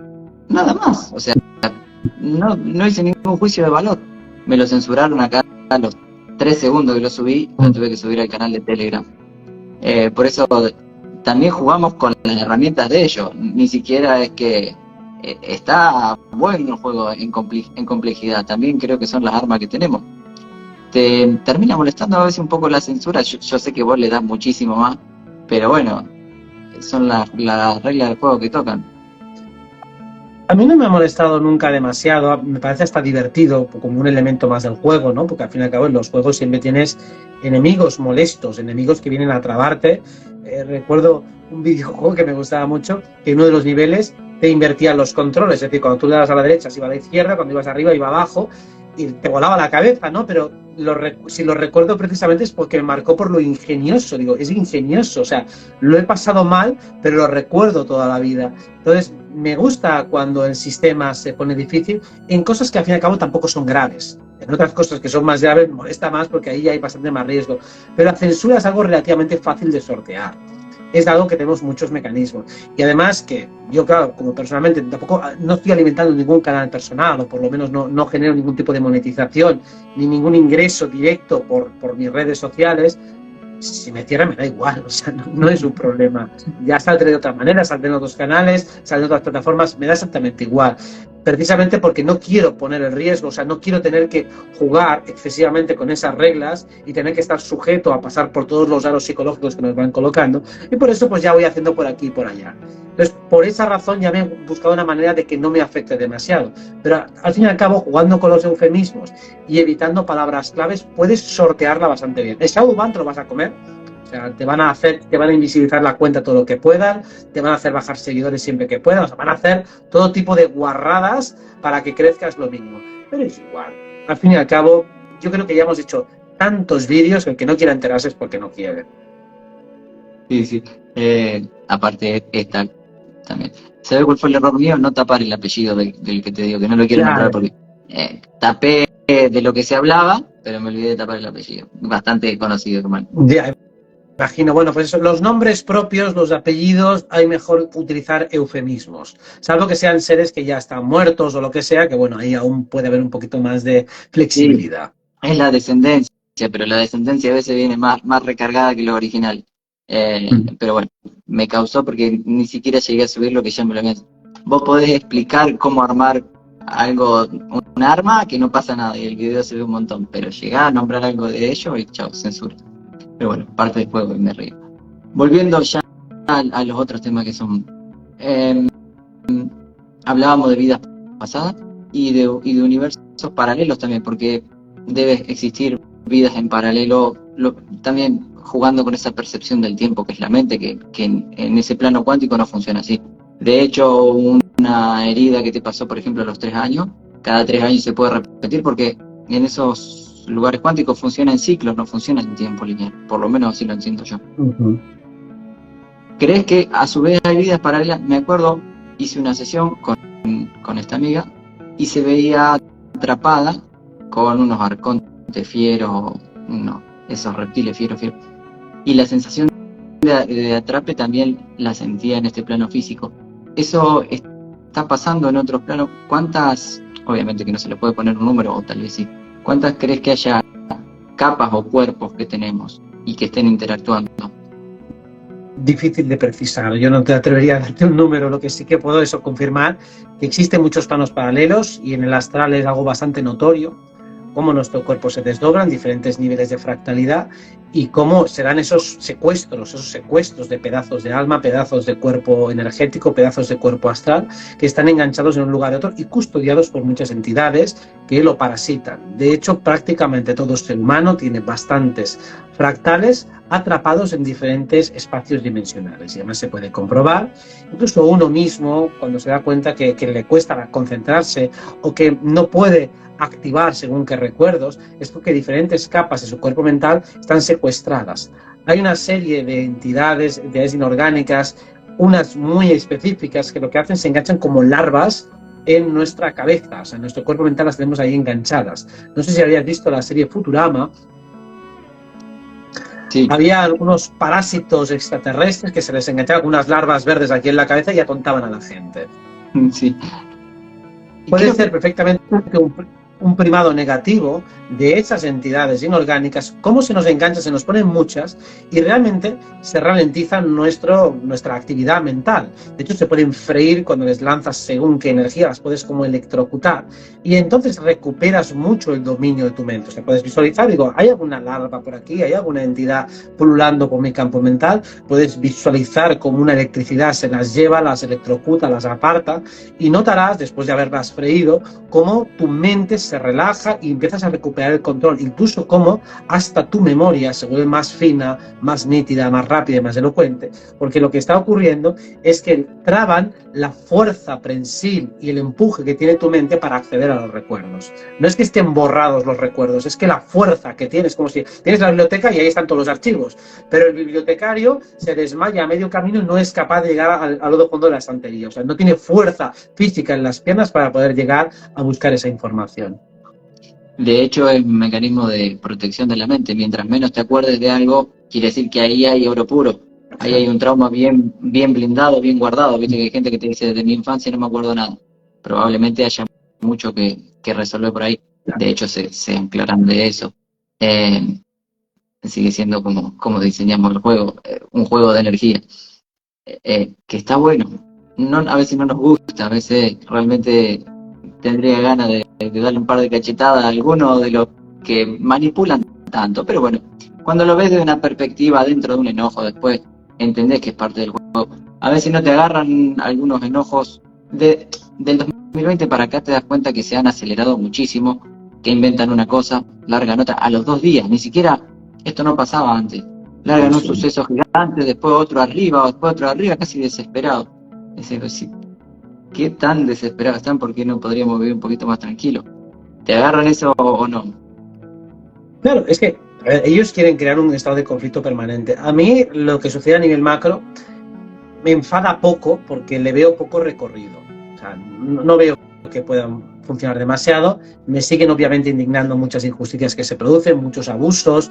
nada más, o sea, no hice ningún juicio de valor, me lo censuraron acá a los 3 segundos que lo subí, lo tuve que subir al canal de Telegram. Por eso también jugamos con las herramientas de ellos, ni siquiera es que está bueno el juego en complejidad, también creo que son las armas que tenemos. Te termina molestando a veces un poco la censura, yo sé que vos le das muchísimo más, pero bueno, son las reglas del juego que tocan. A mí no me ha molestado nunca demasiado, me parece hasta divertido, como un elemento más del juego, ¿no? Porque al fin y al cabo en los juegos siempre tienes enemigos molestos, enemigos que vienen a trabarte. Recuerdo un videojuego que me gustaba mucho, que en uno de los niveles te invertían los controles, es decir, cuando tú le das a la derecha se iba a la izquierda, cuando ibas arriba iba abajo, y te volaba la cabeza, ¿no? Pero si lo recuerdo precisamente es porque me marcó por lo ingenioso, digo, es ingenioso, o sea, lo he pasado mal, pero lo recuerdo toda la vida. Entonces, me gusta cuando el sistema se pone difícil en cosas que al fin y al cabo tampoco son graves. En otras cosas que son más graves me molesta más porque ahí ya hay bastante más riesgo. Pero la censura es algo relativamente fácil de sortear. Es algo que tenemos muchos mecanismos. Y además que yo, claro, como personalmente tampoco no estoy alimentando ningún canal personal, o por lo menos no genero ningún tipo de monetización, ni ningún ingreso directo por mis redes sociales. Si me cierran me da igual, o sea, no es un problema. Ya saldré de otra manera, saldré en otros canales, saldré en otras plataformas, me da exactamente igual. Precisamente porque no quiero poner el riesgo, o sea, no quiero tener que jugar excesivamente con esas reglas y tener que estar sujeto a pasar por todos los aros psicológicos que nos van colocando, y por eso pues ya voy haciendo por aquí y por allá. Entonces, por esa razón ya me he buscado una manera de que no me afecte demasiado. Pero al fin y al cabo, jugando con los eufemismos y evitando palabras claves, puedes sortearla bastante bien. El Shadowban te lo vas a comer. O sea, te van a invisibilizar la cuenta todo lo que puedan, te van a hacer bajar seguidores siempre que puedan, o sea, van a hacer todo tipo de guarradas para que crezcas lo mínimo. Pero es igual. Al fin y al cabo, yo creo que ya hemos hecho tantos vídeos que el que no quiera enterarse es porque no quiere. Sí. Aparte, esta también. ¿Sabes cuál fue el error mío? No tapar el apellido del que te digo, que no lo quiero nombrar porque tapé de lo que se hablaba, pero me olvidé de tapar el apellido. Bastante conocido, hermano. Ya, imagino. Bueno, pues eso, los nombres propios, los apellidos, hay mejor utilizar eufemismos. Salvo que sean seres que ya están muertos o lo que sea, que bueno, ahí aún puede haber un poquito más de flexibilidad. Sí, es la descendencia, pero la descendencia a veces viene más recargada que lo original. Pero bueno, me causó porque ni siquiera llegué a subir lo que ya me lo habían. Vos podés explicar cómo armar algo, un arma, que no pasa nada y el video se ve un montón, pero llegá a nombrar algo de ello y chao, censura. Pero bueno, parte del juego y me río. Volviendo ya a los otros temas que son... hablábamos de vidas pasadas y de universos paralelos también, porque debe existir vidas en paralelo, también jugando con esa percepción del tiempo que es la mente, que en ese plano cuántico no funciona así. De hecho, una herida que te pasó, por ejemplo, a los 3 años, cada 3 años se puede repetir porque en esos lugares cuánticos funciona en ciclos, no funciona en tiempo lineal. Por lo menos así lo entiendo yo. ¿Crees que a su vez hay vidas paralelas? Me acuerdo, hice una sesión con esta amiga y se veía atrapada con unos arcontes fieros, esos reptiles fieros. Y la sensación de atrape también la sentía en este plano físico. ¿Eso está pasando en otros planos? ¿Cuántas, obviamente que no se le puede poner un número, o tal vez sí, cuántas crees que haya capas o cuerpos que tenemos y que estén interactuando? Difícil de precisar, yo no te atrevería a darte un número, lo que sí que puedo es confirmar que existen muchos planos paralelos y en el astral es algo bastante notorio, cómo nuestro cuerpo se desdobra en diferentes niveles de fractalidad y cómo serán esos secuestros de pedazos de alma, pedazos de cuerpo energético, pedazos de cuerpo astral, que están enganchados en un lugar y otro y custodiados por muchas entidades que lo parasitan. De hecho, prácticamente todo ser humano tiene bastantes fractales atrapados en diferentes espacios dimensionales y además se puede comprobar, incluso uno mismo cuando se da cuenta que le cuesta concentrarse o que no puede activar según qué recuerdos, es porque diferentes capas de su cuerpo mental están secuestradas. Hay una serie de entidades inorgánicas, unas muy específicas, que lo que hacen se enganchan como larvas en nuestra cabeza, o sea, en nuestro cuerpo mental las tenemos ahí enganchadas. No sé si habías visto la serie Futurama. Sí. Había algunos parásitos extraterrestres que se les enganchaban unas larvas verdes aquí en la cabeza y atontaban a la gente. Sí. Puede ser perfectamente un primado negativo de esas entidades inorgánicas, cómo se nos engancha, se nos ponen muchas y realmente se ralentiza nuestra actividad mental. De hecho, se pueden freír cuando les lanzas según qué energía, las puedes como electrocutar y entonces recuperas mucho el dominio de tu mente. O sea, puedes visualizar, digo, hay alguna larva por aquí, hay alguna entidad pululando por mi campo mental, puedes visualizar como una electricidad se las lleva, las electrocuta, las aparta y notarás, después de haberlas freído, cómo tu mente se relaja y empiezas a recuperar el control, incluso cómo hasta tu memoria se vuelve más fina, más nítida, más rápida y más elocuente, porque lo que está ocurriendo es que traban la fuerza prensil y el empuje que tiene tu mente para acceder a los recuerdos. No es que estén borrados los recuerdos, es que la fuerza que tienes, como si tienes la biblioteca y ahí están todos los archivos, pero el bibliotecario se desmaya a medio camino y no es capaz de llegar al otro fondo de la estantería, o sea, no tiene fuerza física en las piernas para poder llegar a buscar esa información. De hecho, es un mecanismo de protección de la mente. Mientras menos te acuerdes de algo, quiere decir que ahí hay oro puro. Ahí hay un trauma bien blindado, bien guardado. Viste que hay gente que te dice, desde mi infancia no me acuerdo nada. Probablemente haya mucho que resolver por ahí. De hecho, se aclaran de eso. Sigue siendo como diseñamos el juego, un juego de energía. Que está bueno. A veces no nos gusta, a veces realmente tendría ganas de darle un par de cachetadas a algunos de los que manipulan tanto, pero bueno, cuando lo ves desde una perspectiva dentro de un enojo, después entendés que es parte del juego. A veces no te agarran algunos enojos del 2020 para acá, te das cuenta que se han acelerado muchísimo, que inventan una cosa, largan otra, a los 2 días, ni siquiera esto no pasaba antes, largan un suceso gigante, después otro arriba, casi desesperado. Es decir, ¿qué tan desesperados están? ¿Por qué no podríamos vivir un poquito más tranquilo? ¿Te agarran eso o no? Claro, es que ellos quieren crear un estado de conflicto permanente. A mí lo que sucede a nivel macro me enfada poco porque le veo poco recorrido. O sea, no veo que puedan funcionar demasiado. Me siguen obviamente indignando muchas injusticias que se producen, muchos abusos,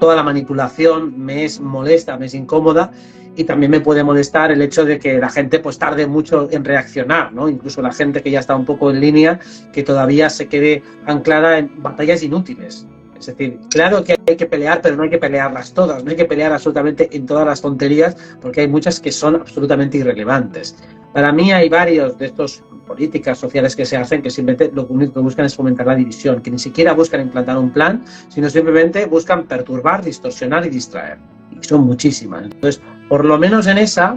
toda la manipulación me es molesta, me es incómoda. Y también me puede molestar el hecho de que la gente pues tarde mucho en reaccionar, ¿no? Incluso la gente que ya está un poco en línea, que todavía se quede anclada en batallas inútiles. Es decir, claro que hay que pelear, pero no hay que pelearlas todas, no hay que pelear absolutamente en todas las tonterías, porque hay muchas que son absolutamente irrelevantes. Para mí hay varios de estos políticas sociales que se hacen que simplemente lo único que buscan es fomentar la división, que ni siquiera buscan implantar un plan, sino simplemente buscan perturbar, distorsionar y distraer. Y son muchísimas. Entonces, por lo menos en esa,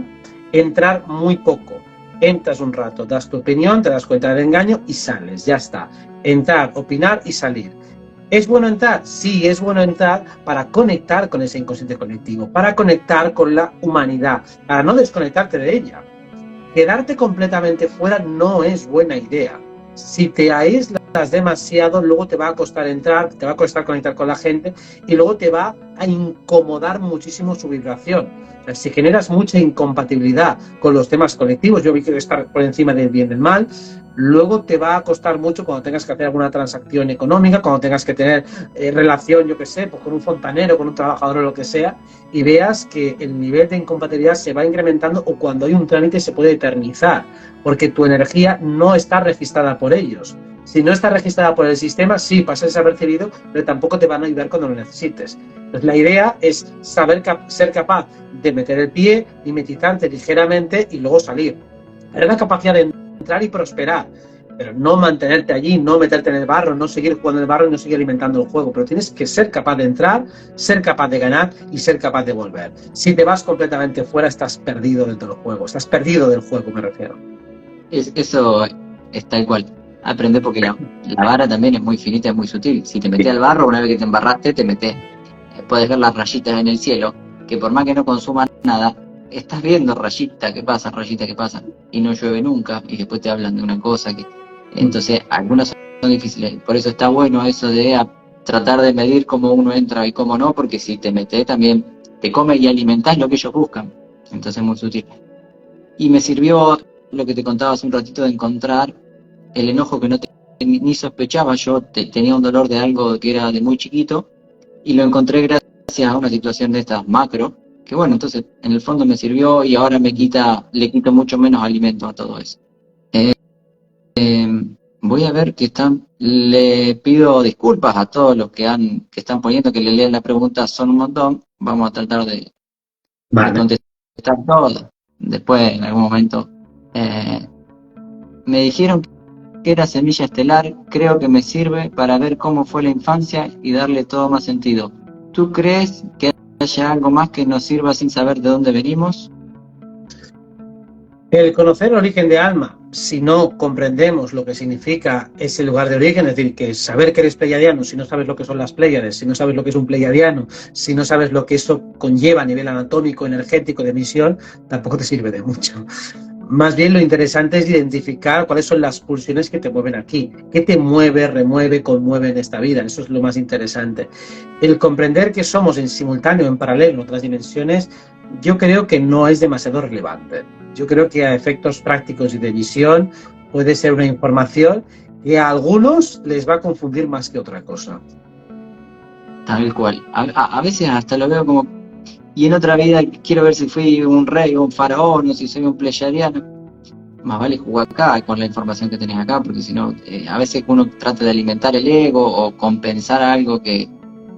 entrar muy poco. Entras un rato, das tu opinión, te das cuenta del engaño y sales, ya está. Entrar, opinar y salir. ¿Es bueno entrar? Sí, es bueno entrar para conectar con ese inconsciente colectivo, para conectar con la humanidad, para no desconectarte de ella. quedarte completamente fuera no es buena idea. Si te aíslas demasiado, luego te va a costar entrar, te va a costar conectar con la gente y luego te va a incomodar muchísimo su vibración. O sea, si generas mucha incompatibilidad con los temas colectivos, yo quiero estar por encima del bien y del mal, luego te va a costar mucho cuando tengas que hacer alguna transacción económica, cuando tengas que tener relación, yo qué sé, pues con un fontanero, con un trabajador o lo que sea, y veas que el nivel de incompatibilidad se va incrementando o cuando hay un trámite se puede eternizar, porque tu energía no está registrada por ellos. Si no está registrada por el sistema, sí, pasa desapercibido, pero tampoco te van a ayudar cuando lo necesites. Entonces, la idea es ser capaz de meter el pie, mimetizarte ligeramente y luego salir. Tener la capacidad de entrar y prosperar, pero no mantenerte allí, no meterte en el barro, no seguir jugando en el barro y no seguir alimentando el juego, pero tienes que ser capaz de entrar, ser capaz de ganar y ser capaz de volver. Si te vas completamente fuera, estás perdido dentro del juego, estás perdido del juego, me refiero. Eso es tal cual. Aprende porque la vara también es muy finita, es muy sutil. Si te metes al barro, una vez que te embarraste, te metes. Puedes ver las rayitas en el cielo, que por más que no consuman nada, estás viendo rayita que pasa, y no llueve nunca, y después te hablan de una cosa que... Entonces, algunas son difíciles. Por eso está bueno eso de tratar de medir cómo uno entra y cómo no, porque si te metes también te come y alimentás lo que ellos buscan. Entonces es muy sutil. Y me sirvió lo que te contaba hace un ratito de encontrar el enojo que no ni sospechaba. Yo tenía un dolor de algo que era de muy chiquito y lo encontré gracias a una situación de estas macro, que bueno, entonces en el fondo me sirvió y ahora le quito mucho menos alimento a todo eso. Voy a ver le pido disculpas a todos los que están poniendo que le lean la pregunta, son un montón, vamos a tratar de contestar todo. Después en algún momento me dijeron que era semilla estelar, creo que me sirve para ver cómo fue la infancia y darle todo más sentido. ¿Tú crees que haya algo más que nos sirva sin saber de dónde venimos? El conocer el origen de alma, si no comprendemos lo que significa ese lugar de origen, es decir, que saber que eres pleiadiano, si no sabes lo que son las pléyades, si no sabes lo que es un pleiadiano, si no sabes lo que eso conlleva a nivel anatómico, energético, de misión, tampoco te sirve de mucho. Más bien lo interesante es identificar cuáles son las pulsiones que te mueven aquí, qué te mueve, remueve, conmueve en esta vida. Eso es lo más interesante. El comprender que somos en simultáneo, en paralelo, en otras dimensiones, yo creo que no es demasiado relevante. Yo creo que a efectos prácticos y de visión puede ser una información que a algunos les va a confundir más que otra cosa. Tal cual. A veces hasta lo veo como... Y en otra vida quiero ver si fui un rey o un faraón o si soy un pleyadiano. Más vale jugar acá con la información que tenés acá, porque si no, a veces uno trata de alimentar el ego o compensar algo que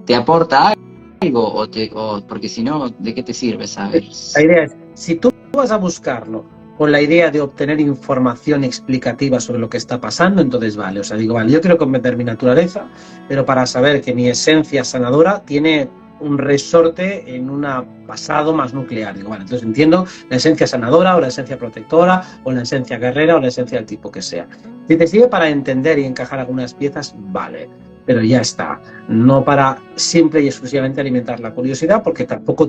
te aporta algo, o porque si no, ¿de qué te sirve saber? La idea es, si tú vas a buscarlo con la idea de obtener información explicativa sobre lo que está pasando, entonces vale, o sea, digo, vale, yo quiero comprender mi naturaleza, pero para saber que mi esencia sanadora tiene un resorte en un pasado más nuclear. Digo, vale, entonces entiendo la esencia sanadora o la esencia protectora o la esencia guerrera o la esencia del tipo que sea. Si te sirve para entender y encajar algunas piezas, vale, pero ya está. No para simple y exclusivamente alimentar la curiosidad, porque tampoco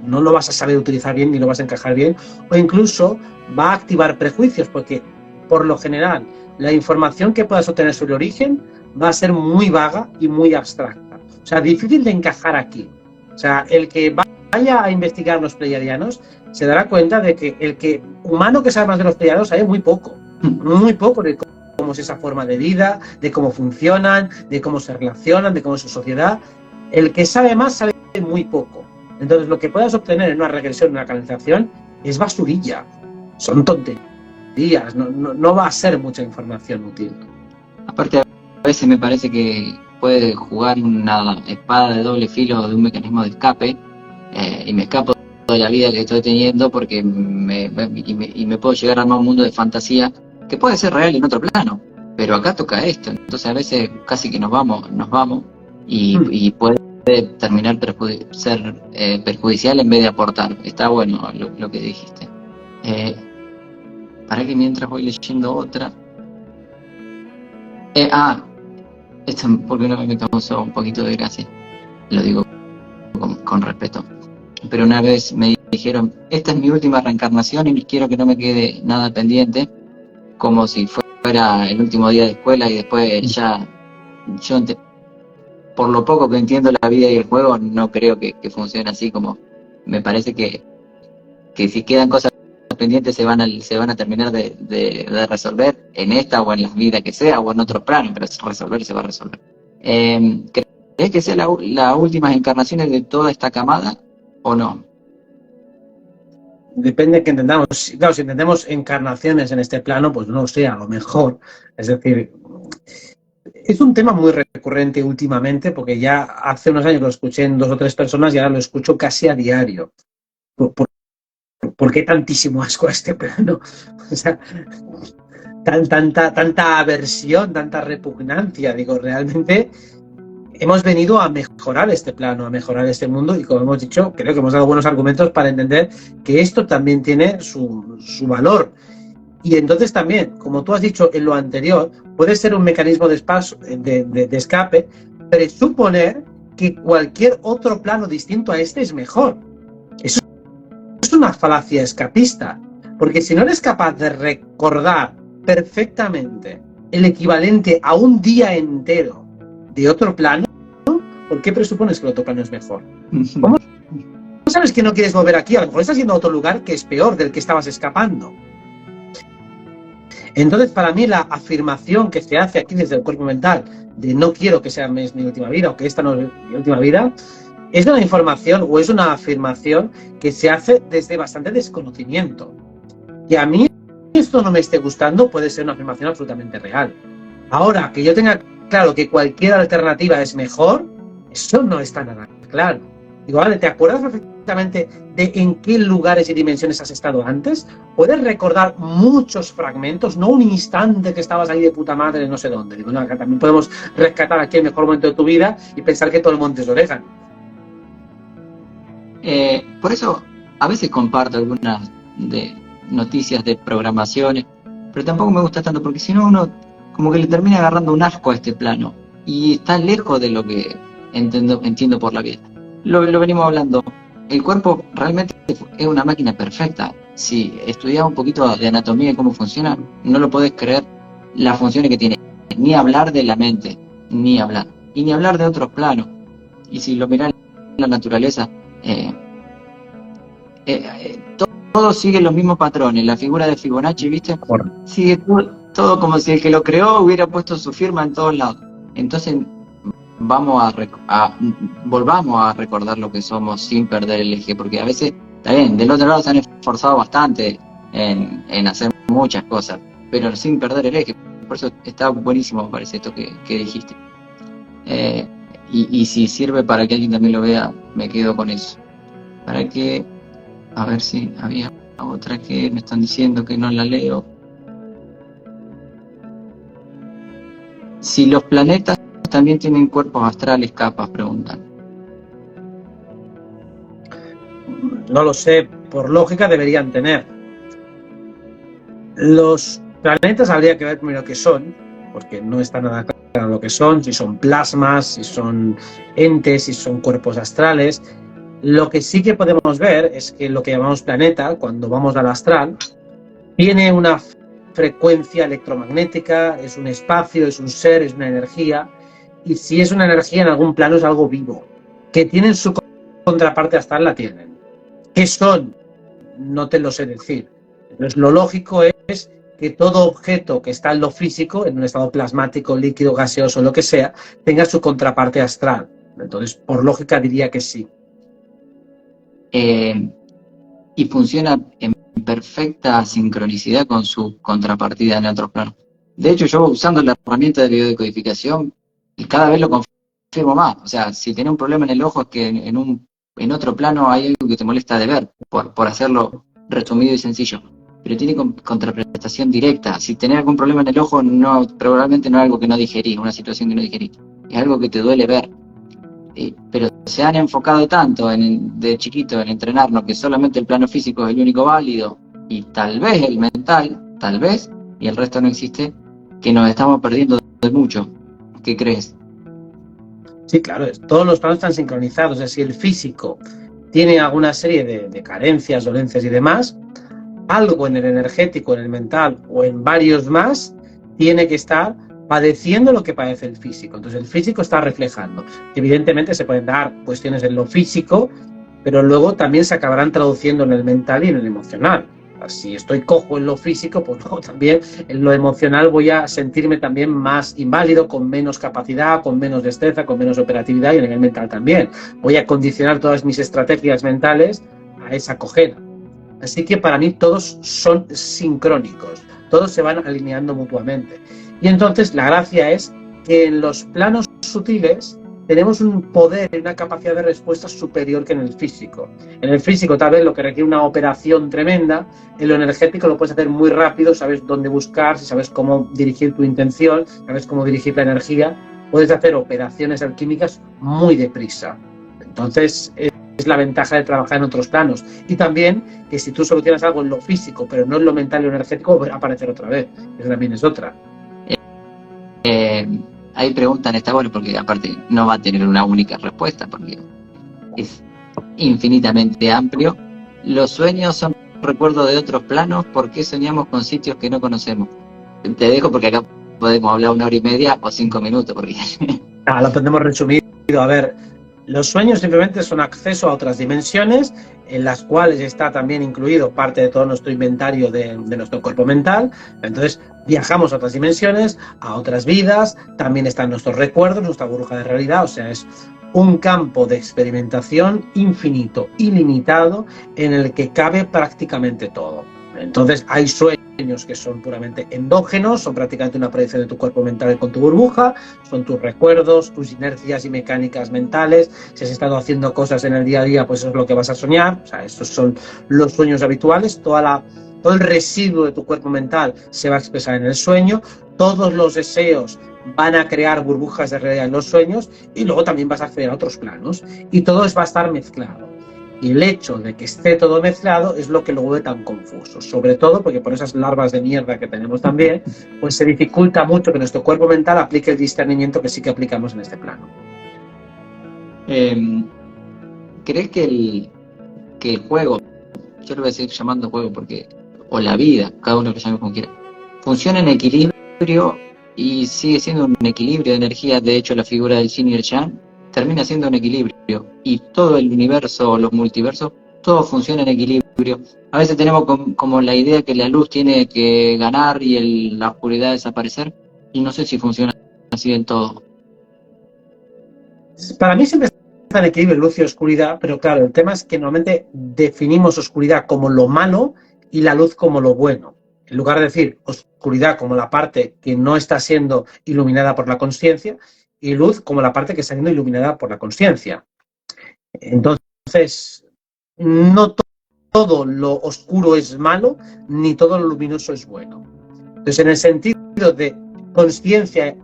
no lo vas a saber utilizar bien ni lo vas a encajar bien, o incluso va a activar prejuicios, porque por lo general la información que puedas obtener sobre el origen va a ser muy vaga y muy abstracta. O sea, difícil de encajar aquí. O sea, el que vaya a investigar los pleiadianos se dará cuenta de que el humano que sabe más de los pleiadianos sabe muy poco de cómo es esa forma de vida, de cómo funcionan, de cómo se relacionan, de cómo es su sociedad. El que sabe más sabe muy poco. Entonces, lo que puedas obtener en una regresión, en una canalización, es basurilla. Son tonterías. No va a ser mucha información útil. Aparte, a veces me parece que puede jugar una espada de doble filo de un mecanismo de escape y me escapo de la vida que estoy teniendo porque me puedo llegar a armar un mundo de fantasía que puede ser real en otro plano, pero acá toca esto. Entonces a veces casi que nos vamos y puede terminar ser perjudicial en vez de aportar. Está bueno lo que dijiste. Para que mientras voy leyendo otra. Esto porque una vez me causó un poquito de gracia, lo digo con respeto, pero una vez me dijeron, esta es mi última reencarnación y quiero que no me quede nada pendiente, como si fuera el último día de escuela y después ya, por lo poco que entiendo la vida y el juego, no creo que funcione así. Como me parece que si quedan cosas pendientes se van a terminar de resolver en esta o en la vida que sea o en otro plano, pero resolver se va a resolver. ¿Crees que sea las últimas encarnaciones de toda esta camada o no? Depende de que entendamos. Claro, si entendemos encarnaciones en este plano, pues no sé, a lo mejor. Es decir, es un tema muy recurrente últimamente, porque ya hace unos años lo escuché en 2 o 3 personas y ahora lo escucho casi a diario. ¿Por qué tantísimo asco a este plano? O sea, tanta aversión, tanta repugnancia. Digo, realmente hemos venido a mejorar este plano, a mejorar este mundo, y como hemos dicho, creo que hemos dado buenos argumentos para entender que esto también tiene su valor. Y entonces también, como tú has dicho en lo anterior, puede ser un mecanismo de escape, presuponer que cualquier otro plano distinto a este es mejor. Eso es una falacia escapista, porque si no eres capaz de recordar perfectamente el equivalente a un día entero de otro plano, ¿por qué presupones que el otro plano es mejor? ¿Cómo sabes que no quieres volver aquí? A lo mejor estás yendo a otro lugar que es peor del que estabas escapando. Entonces, para mí, la afirmación que se hace aquí desde el cuerpo mental de no quiero que sea mi última vida o que esta no es mi última vida, es una información o es una afirmación que se hace desde bastante desconocimiento. Y a mí esto no me esté gustando, puede ser una afirmación absolutamente real. Ahora, que yo tenga claro que cualquier alternativa es mejor, eso no está nada claro. Digo, vale, ¿te acuerdas perfectamente de en qué lugares y dimensiones has estado antes? ¿Puedes recordar muchos fragmentos, no un instante que estabas ahí de puta madre no sé dónde? Digo, no, acá también podemos rescatar aquí el mejor momento de tu vida y pensar que todo el monte es orégano. Por eso a veces comparto algunas de noticias de programaciones, pero tampoco me gusta tanto, porque si no uno como que le termina agarrando un asco a este plano y está lejos de lo que entiendo por la vida. Lo venimos hablando. El cuerpo realmente es una máquina perfecta. Si estudias un poquito de anatomía y cómo funciona, no lo podés creer las funciones que tiene. Ni hablar de la mente, ni hablar. Y ni hablar de otros planos. Y si lo mirás en la naturaleza, todo sigue los mismos patrones. La figura de Fibonacci, ¿viste? Sigue todo como si el que lo creó hubiera puesto su firma en todos lados. Entonces, volvamos a recordar lo que somos sin perder el eje, porque a veces, está bien, del otro lado se han esforzado bastante en hacer muchas cosas, pero sin perder el eje. Por eso está buenísimo, me parece, esto que dijiste. Y si sirve para que alguien también lo vea, me quedo con eso. Para que, a ver si había otra que me están diciendo que no la leo. Si los planetas también tienen cuerpos astrales, capas, preguntan. No lo sé, por lógica deberían tener. Los planetas habría que ver primero qué son, porque no está nada claro lo que son, si son plasmas, si son entes, si son cuerpos astrales. Lo que sí que podemos ver es que lo que llamamos planeta, cuando vamos al astral, tiene una frecuencia electromagnética, es un espacio, es un ser, es una energía, y si es una energía en algún plano es algo vivo. Que tienen su contraparte astral, la tienen. ¿Qué son? No te lo sé decir. Entonces, lo lógico es que todo objeto que está en lo físico, en un estado plasmático, líquido, gaseoso, lo que sea, tenga su contraparte astral. Entonces, por lógica diría que sí. Y funciona en perfecta sincronicidad con su contrapartida en otros planos. De hecho, yo usando la herramienta de biodecodificación, cada vez lo confirmo más. O sea, si tenés un problema en el ojo, es que en otro plano hay algo que te molesta de ver, por hacerlo resumido y sencillo. Pero tiene contraprestación directa. Si tenés algún problema en el ojo, probablemente no es algo que no digerís, una situación que no digerís. Es algo que te duele ver. Pero se han enfocado tanto de chiquito en entrenarnos que solamente el plano físico es el único válido, y tal vez el mental, tal vez, y el resto no existe, que nos estamos perdiendo de mucho. ¿Qué crees? Sí, claro, todos los planos están sincronizados. Es decir, el físico tiene alguna serie de carencias, dolencias y demás, algo en el energético, en el mental o en varios más, tiene que estar padeciendo lo que padece el físico. Entonces el físico está reflejando. Evidentemente se pueden dar cuestiones en lo físico, pero luego también se acabarán traduciendo en el mental y en el emocional. Si estoy cojo en lo físico, pues luego también en lo emocional voy a sentirme también más inválido, con menos capacidad, con menos destreza, con menos operatividad, y en el mental también. Voy a condicionar todas mis estrategias mentales a esa cojera. Así que para mí todos son sincrónicos, todos se van alineando mutuamente. Y entonces la gracia es que en los planos sutiles tenemos un poder y una capacidad de respuesta superior que en el físico. En el físico tal vez lo que requiere una operación tremenda, en lo energético lo puedes hacer muy rápido, sabes dónde buscar, sabes cómo dirigir tu intención, sabes cómo dirigir la energía, puedes hacer operaciones alquímicas muy deprisa. Entonces es la ventaja de trabajar en otros planos. Y también que si tú solucionas algo en lo físico, pero no en lo mental y lo energético, va a aparecer otra vez. Esa también es otra. Ahí preguntan, está bueno, porque aparte no va a tener una única respuesta, porque es infinitamente amplio. Los sueños son recuerdos de otros planos. ¿Por qué soñamos con sitios que no conocemos? Te dejo porque acá podemos hablar 1 hora y media o 5 minutos. Porque... Lo tenemos resumido. A ver, los sueños simplemente son acceso a otras dimensiones, en las cuales está también incluido parte de todo nuestro inventario de nuestro cuerpo mental. Entonces viajamos a otras dimensiones, a otras vidas, también están nuestros recuerdos, nuestra burbuja de realidad. O sea, es un campo de experimentación infinito, ilimitado, en el que cabe prácticamente todo. Entonces hay sueños que son puramente endógenos, son prácticamente una proyección de tu cuerpo mental con tu burbuja, son tus recuerdos, tus inercias y mecánicas mentales. Si has estado haciendo cosas en el día a día, pues eso es lo que vas a soñar. O sea, estos son los sueños habituales. Todo el residuo de tu cuerpo mental se va a expresar en el sueño. Todos los deseos van a crear burbujas de realidad en los sueños, y luego también vas a acceder a otros planos, y todo va a estar mezclado. Y el hecho de que esté todo mezclado es lo que lo vuelve tan confuso, sobre todo porque por esas larvas de mierda que tenemos también, pues se dificulta mucho que nuestro cuerpo mental aplique el discernimiento que sí que aplicamos en este plano. ¿Crees que el juego, yo lo voy a seguir llamando juego porque, o la vida, cada uno lo llame como quiera, funciona en equilibrio y sigue siendo un equilibrio de energía? De hecho, la figura del Yin y el Yang termina siendo un equilibrio, y todo el universo, los multiversos, todo funciona en equilibrio. A veces tenemos como la idea que la luz tiene que ganar y la oscuridad desaparecer, y no sé si funciona así del todo. Para mí siempre está en equilibrio luz y oscuridad, pero claro, el tema es que normalmente definimos oscuridad como lo malo y la luz como lo bueno. En lugar de decir oscuridad como la parte que no está siendo iluminada por la consciencia, y luz como la parte que está siendo iluminada por la consciencia. Entonces, no todo lo oscuro es malo, ni todo lo luminoso es bueno. Entonces, en el sentido de consciencia,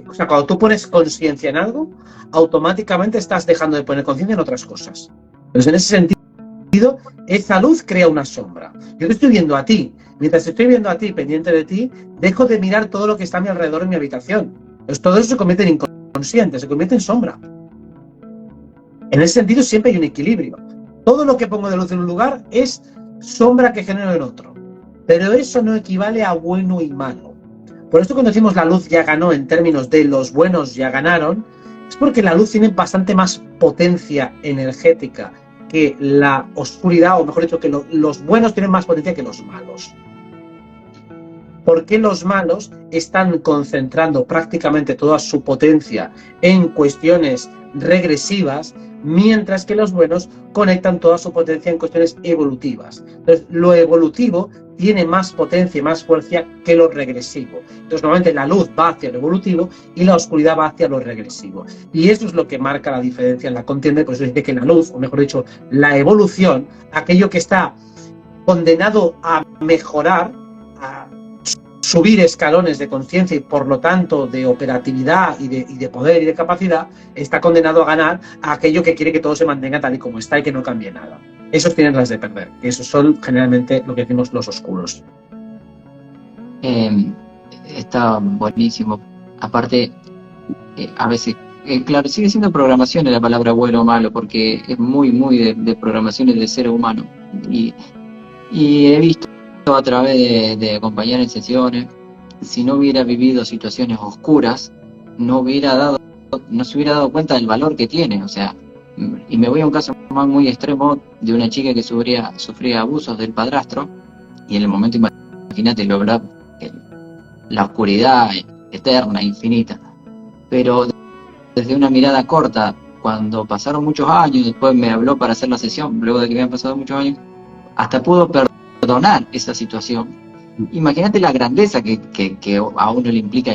o sea, cuando tú pones conciencia en algo, automáticamente estás dejando de poner conciencia en otras cosas. Entonces, en ese sentido, esa luz crea una sombra. Yo te estoy viendo a ti. Mientras estoy viendo a ti, pendiente de ti, dejo de mirar todo lo que está a mi alrededor en mi habitación. Entonces, todo eso se convierte en inconsciente, se convierte en sombra. En ese sentido, siempre hay un equilibrio. Todo lo que pongo de luz en un lugar es sombra que genero en otro. Pero eso no equivale a bueno y malo. Por esto cuando decimos la luz ya ganó en términos de los buenos ya ganaron, es porque la luz tiene bastante más potencia energética que la oscuridad, o mejor dicho, que los buenos tienen más potencia que los malos. ¿Por qué los malos están concentrando prácticamente toda su potencia en cuestiones regresivas, mientras que los buenos conectan toda su potencia en cuestiones evolutivas? Entonces, lo evolutivo tiene más potencia y más fuerza que lo regresivo. Entonces, normalmente la luz va hacia lo evolutivo y la oscuridad va hacia lo regresivo. Y eso es lo que marca la diferencia en la contienda. Por eso dice que la luz, o mejor dicho, la evolución, aquello que está condenado a mejorar, a subir escalones de conciencia y por lo tanto de operatividad y de poder y de capacidad, está condenado a ganar a aquello que quiere que todo se mantenga tal y como está y que no cambie nada. Esos tienen las de perder, que esos son generalmente lo que decimos los oscuros. Está buenísimo. Aparte, a veces Claro, sigue siendo programación la palabra bueno o malo, porque es muy, muy de programaciones del ser humano. Y, y he visto a través de acompañar en sesiones, si no hubiera vivido situaciones oscuras, no se hubiera dado cuenta del valor que tiene. O sea, y me voy a un caso más muy extremo de una chica que sufría abusos del padrastro, y en el momento, imagínate, lograr la oscuridad eterna, infinita. Pero desde una mirada corta, cuando pasaron muchos años, después me habló para hacer la sesión, luego de que habían pasado muchos años, hasta pudo perdonar esa situación. Imagínate la grandeza que a uno le implica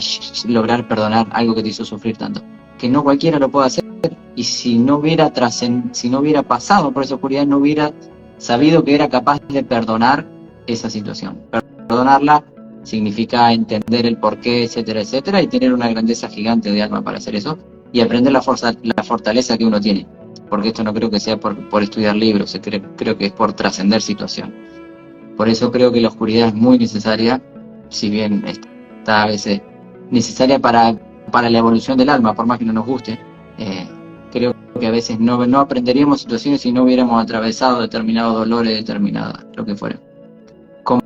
lograr perdonar algo que te hizo sufrir tanto, que no cualquiera lo puede hacer, y si no hubiera pasado por esa oscuridad, no hubiera sabido que era capaz de perdonar esa situación. Perdonarla significa entender el porqué, etcétera, etcétera, y tener una grandeza gigante de alma para hacer eso, y aprender la fortaleza que uno tiene, porque esto no creo que sea por estudiar libros, creo que es por trascender situación. Por eso creo que la oscuridad es muy necesaria, si bien está a veces necesaria para la evolución del alma, por más que no nos guste. Creo que a veces no aprenderíamos situaciones si no hubiéramos atravesado determinados dolores, determinadas, lo que fuera. ¿Cómo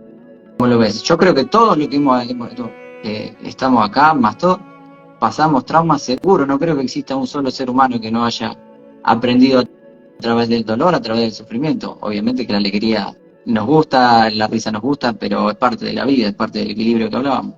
lo ves? Yo creo que todos los que estamos acá, más todos, pasamos traumas seguro. No creo que exista un solo ser humano que no haya aprendido a través del dolor, a través del sufrimiento. Obviamente que la alegría nos gusta, la risa nos gusta, pero es parte de la vida, es parte del equilibrio que hablábamos.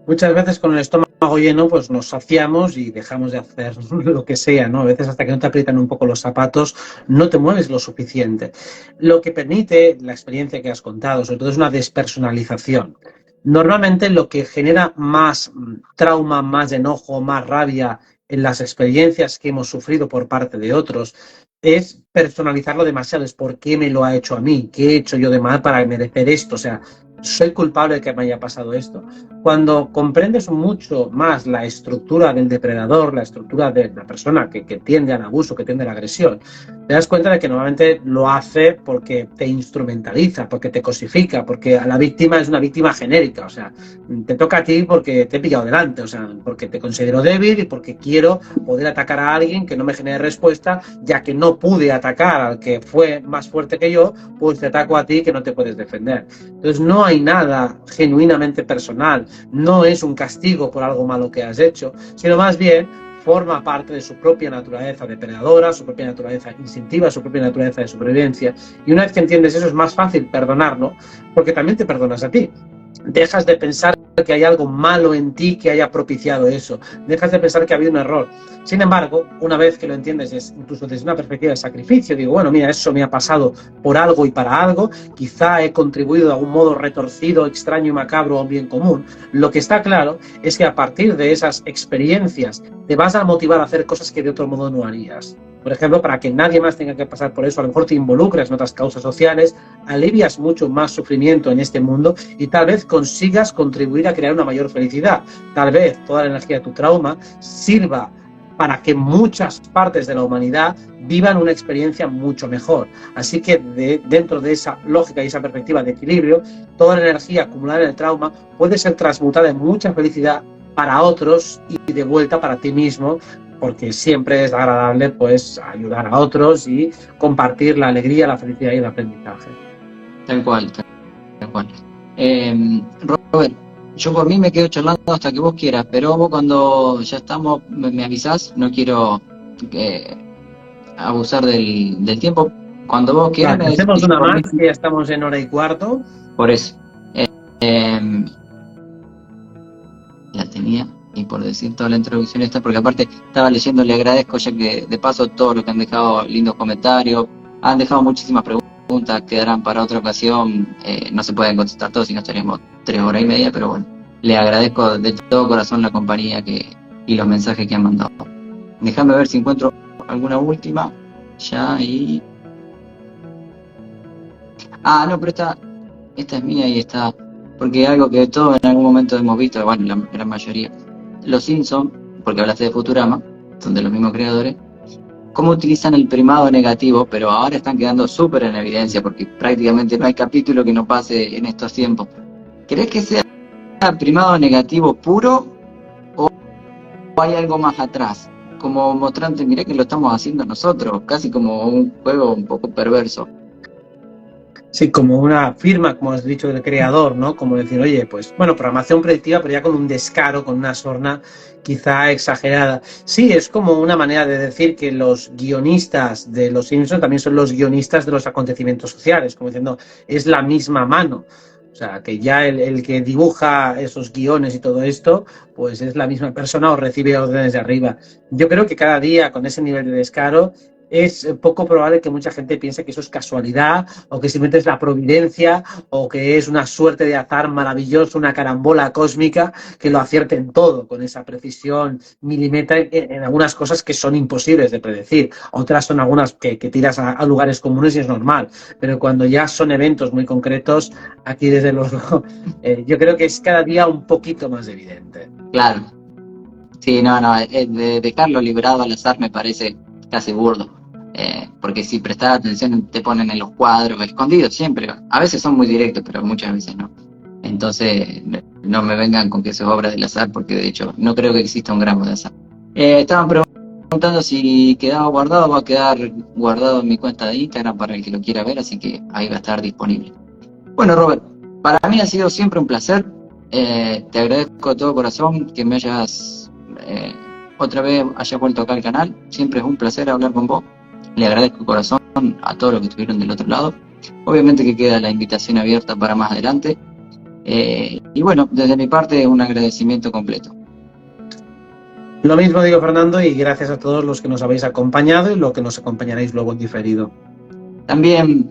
Muchas veces con el estómago lleno pues nos saciamos y dejamos de hacer lo que sea, ¿no? A veces hasta que no te aprietan un poco los zapatos no te mueves lo suficiente. Lo que permite la experiencia que has contado, sobre todo, es una despersonalización. Normalmente lo que genera más trauma, más enojo, más rabia en las experiencias que hemos sufrido por parte de otros es personalizarlo demasiado. Es por qué me lo ha hecho a mí, qué he hecho yo de mal para merecer esto. O sea, soy culpable de que me haya pasado esto. Cuando comprendes mucho más la estructura del depredador, la estructura de la persona que tiende al abuso, que tiende a la agresión, te das cuenta de que normalmente lo hace porque te instrumentaliza, porque te cosifica, porque a la víctima es una víctima genérica. O sea, te toca a ti porque te he pillado delante, o sea, porque te considero débil y porque quiero poder atacar a alguien que no me genere respuesta, ya que no pude atacar al que fue más fuerte que yo, pues te ataco a ti que no te puedes defender. Entonces no hay nada genuinamente personal, no es un castigo por algo malo que has hecho, sino más bien forma parte de su propia naturaleza depredadora, su propia naturaleza instintiva, su propia naturaleza de supervivencia. Y una vez que entiendes eso es más fácil perdonarlo, porque también te perdonas a ti. Dejas de pensar que hay algo malo en ti que haya propiciado eso. Dejas de pensar que ha habido un error. Sin embargo, una vez que lo entiendes, incluso desde una perspectiva de sacrificio, digo, bueno, mira, eso me ha pasado por algo y para algo, quizá he contribuido de algún modo retorcido, extraño y macabro a un bien común. Lo que está claro es que a partir de esas experiencias te vas a motivar a hacer cosas que de otro modo no harías. Por ejemplo, para que nadie más tenga que pasar por eso, a lo mejor te involucras en otras causas sociales, alivias mucho más sufrimiento en este mundo y tal vez consigas contribuir a crear una mayor felicidad. Tal vez toda la energía de tu trauma sirva para que muchas partes de la humanidad vivan una experiencia mucho mejor. Así que dentro de esa lógica y esa perspectiva de equilibrio, toda la energía acumulada en el trauma puede ser transmutada en mucha felicidad para otros y de vuelta para ti mismo, porque siempre es agradable pues ayudar a otros y compartir la alegría, la felicidad y el aprendizaje. Tal cual. Robert, yo por mí me quedo charlando hasta que vos quieras, pero vos cuando ya estamos me avisás, no quiero abusar del tiempo. Cuando vos quieras... Vale, hacemos una más, que ya estamos en 1:15. Por eso. La tenía, y por decir toda la introducción esta, porque aparte estaba leyendo, le agradezco ya que de paso todos los que han dejado lindos comentarios, han dejado muchísimas preguntas, quedarán para otra ocasión, no se pueden contestar todos y no estaríamos 3 horas y media, pero bueno, le agradezco de todo corazón la compañía y los mensajes que han mandado. Déjame ver si encuentro alguna última, ya, y... Ah, no, pero esta es mía y está... Porque algo que todos en algún momento hemos visto, bueno, la gran mayoría, Los Simpsons, porque hablaste de Futurama, son de los mismos creadores, cómo utilizan el primado negativo, pero ahora están quedando súper en evidencia, porque prácticamente no hay capítulo que no pase en estos tiempos. ¿Crees que sea primado negativo puro hay algo más atrás? Como mostrante, mirá que lo estamos haciendo nosotros, casi como un juego un poco perverso. Sí, como una firma, como has dicho, del creador, ¿no? Como decir, oye, pues, bueno, programación predictiva, pero ya con un descaro, con una sorna quizá exagerada. Sí, es como una manera de decir que los guionistas de Los Simpsons también son los guionistas de los acontecimientos sociales, como diciendo, es la misma mano. O sea, que ya el que dibuja esos guiones y todo esto, pues es la misma persona o recibe órdenes de arriba. Yo creo que cada día, con ese nivel de descaro, es poco probable que mucha gente piense que eso es casualidad o que simplemente es la providencia o que es una suerte de azar maravilloso, una carambola cósmica que lo acierte en todo con esa precisión milimétrica en algunas cosas que son imposibles de predecir. Otras son algunas que tiras a lugares comunes y es normal. Pero cuando ya son eventos muy concretos, aquí desde luego yo creo que es cada día un poquito más evidente. Claro. Sí, no, de dejarlo librado al azar me parece casi burdo. Porque si prestas atención te ponen en los cuadros, escondidos siempre. A veces son muy directos, pero muchas veces no. Entonces, no me vengan con que eso es obra del azar, porque de hecho no creo que exista un gramo de azar. Estaban preguntando si quedaba guardado, va a quedar guardado en mi cuenta de Instagram para el que lo quiera ver, así que ahí va a estar disponible. Bueno, Robert, para mí ha sido siempre un placer. Te agradezco de todo corazón que me hayas otra vez hayas vuelto acá al canal. Siempre es un placer hablar con vos. Le agradezco de corazón a todos los que estuvieron del otro lado. Obviamente que queda la invitación abierta para más adelante. Y bueno, desde mi parte un agradecimiento completo. Lo mismo digo, Fernando, y gracias a todos los que nos habéis acompañado y los que nos acompañaréis luego en diferido. También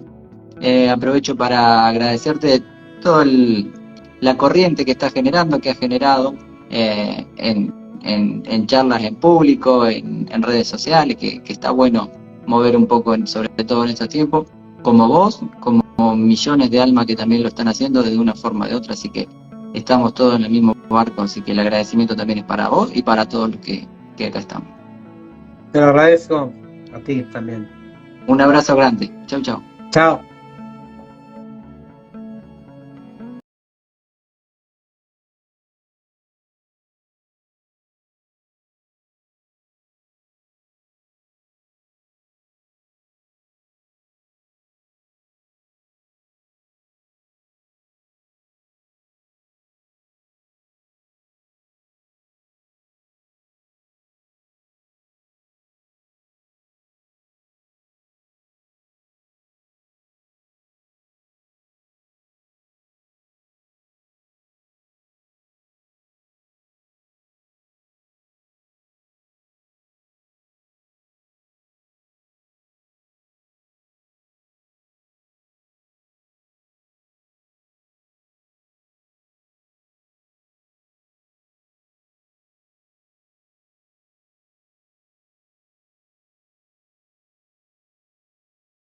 aprovecho para agradecerte toda la corriente que estás generando, que has generado en charlas en público, en redes sociales, que está bueno mover un poco, sobre todo en estos tiempos, como vos, como millones de almas que también lo están haciendo de una forma o de otra, así que estamos todos en el mismo barco, así que el agradecimiento también es para vos y para todos los que acá estamos. Te lo agradezco a ti también. Un abrazo grande. Chau, chau. Chao.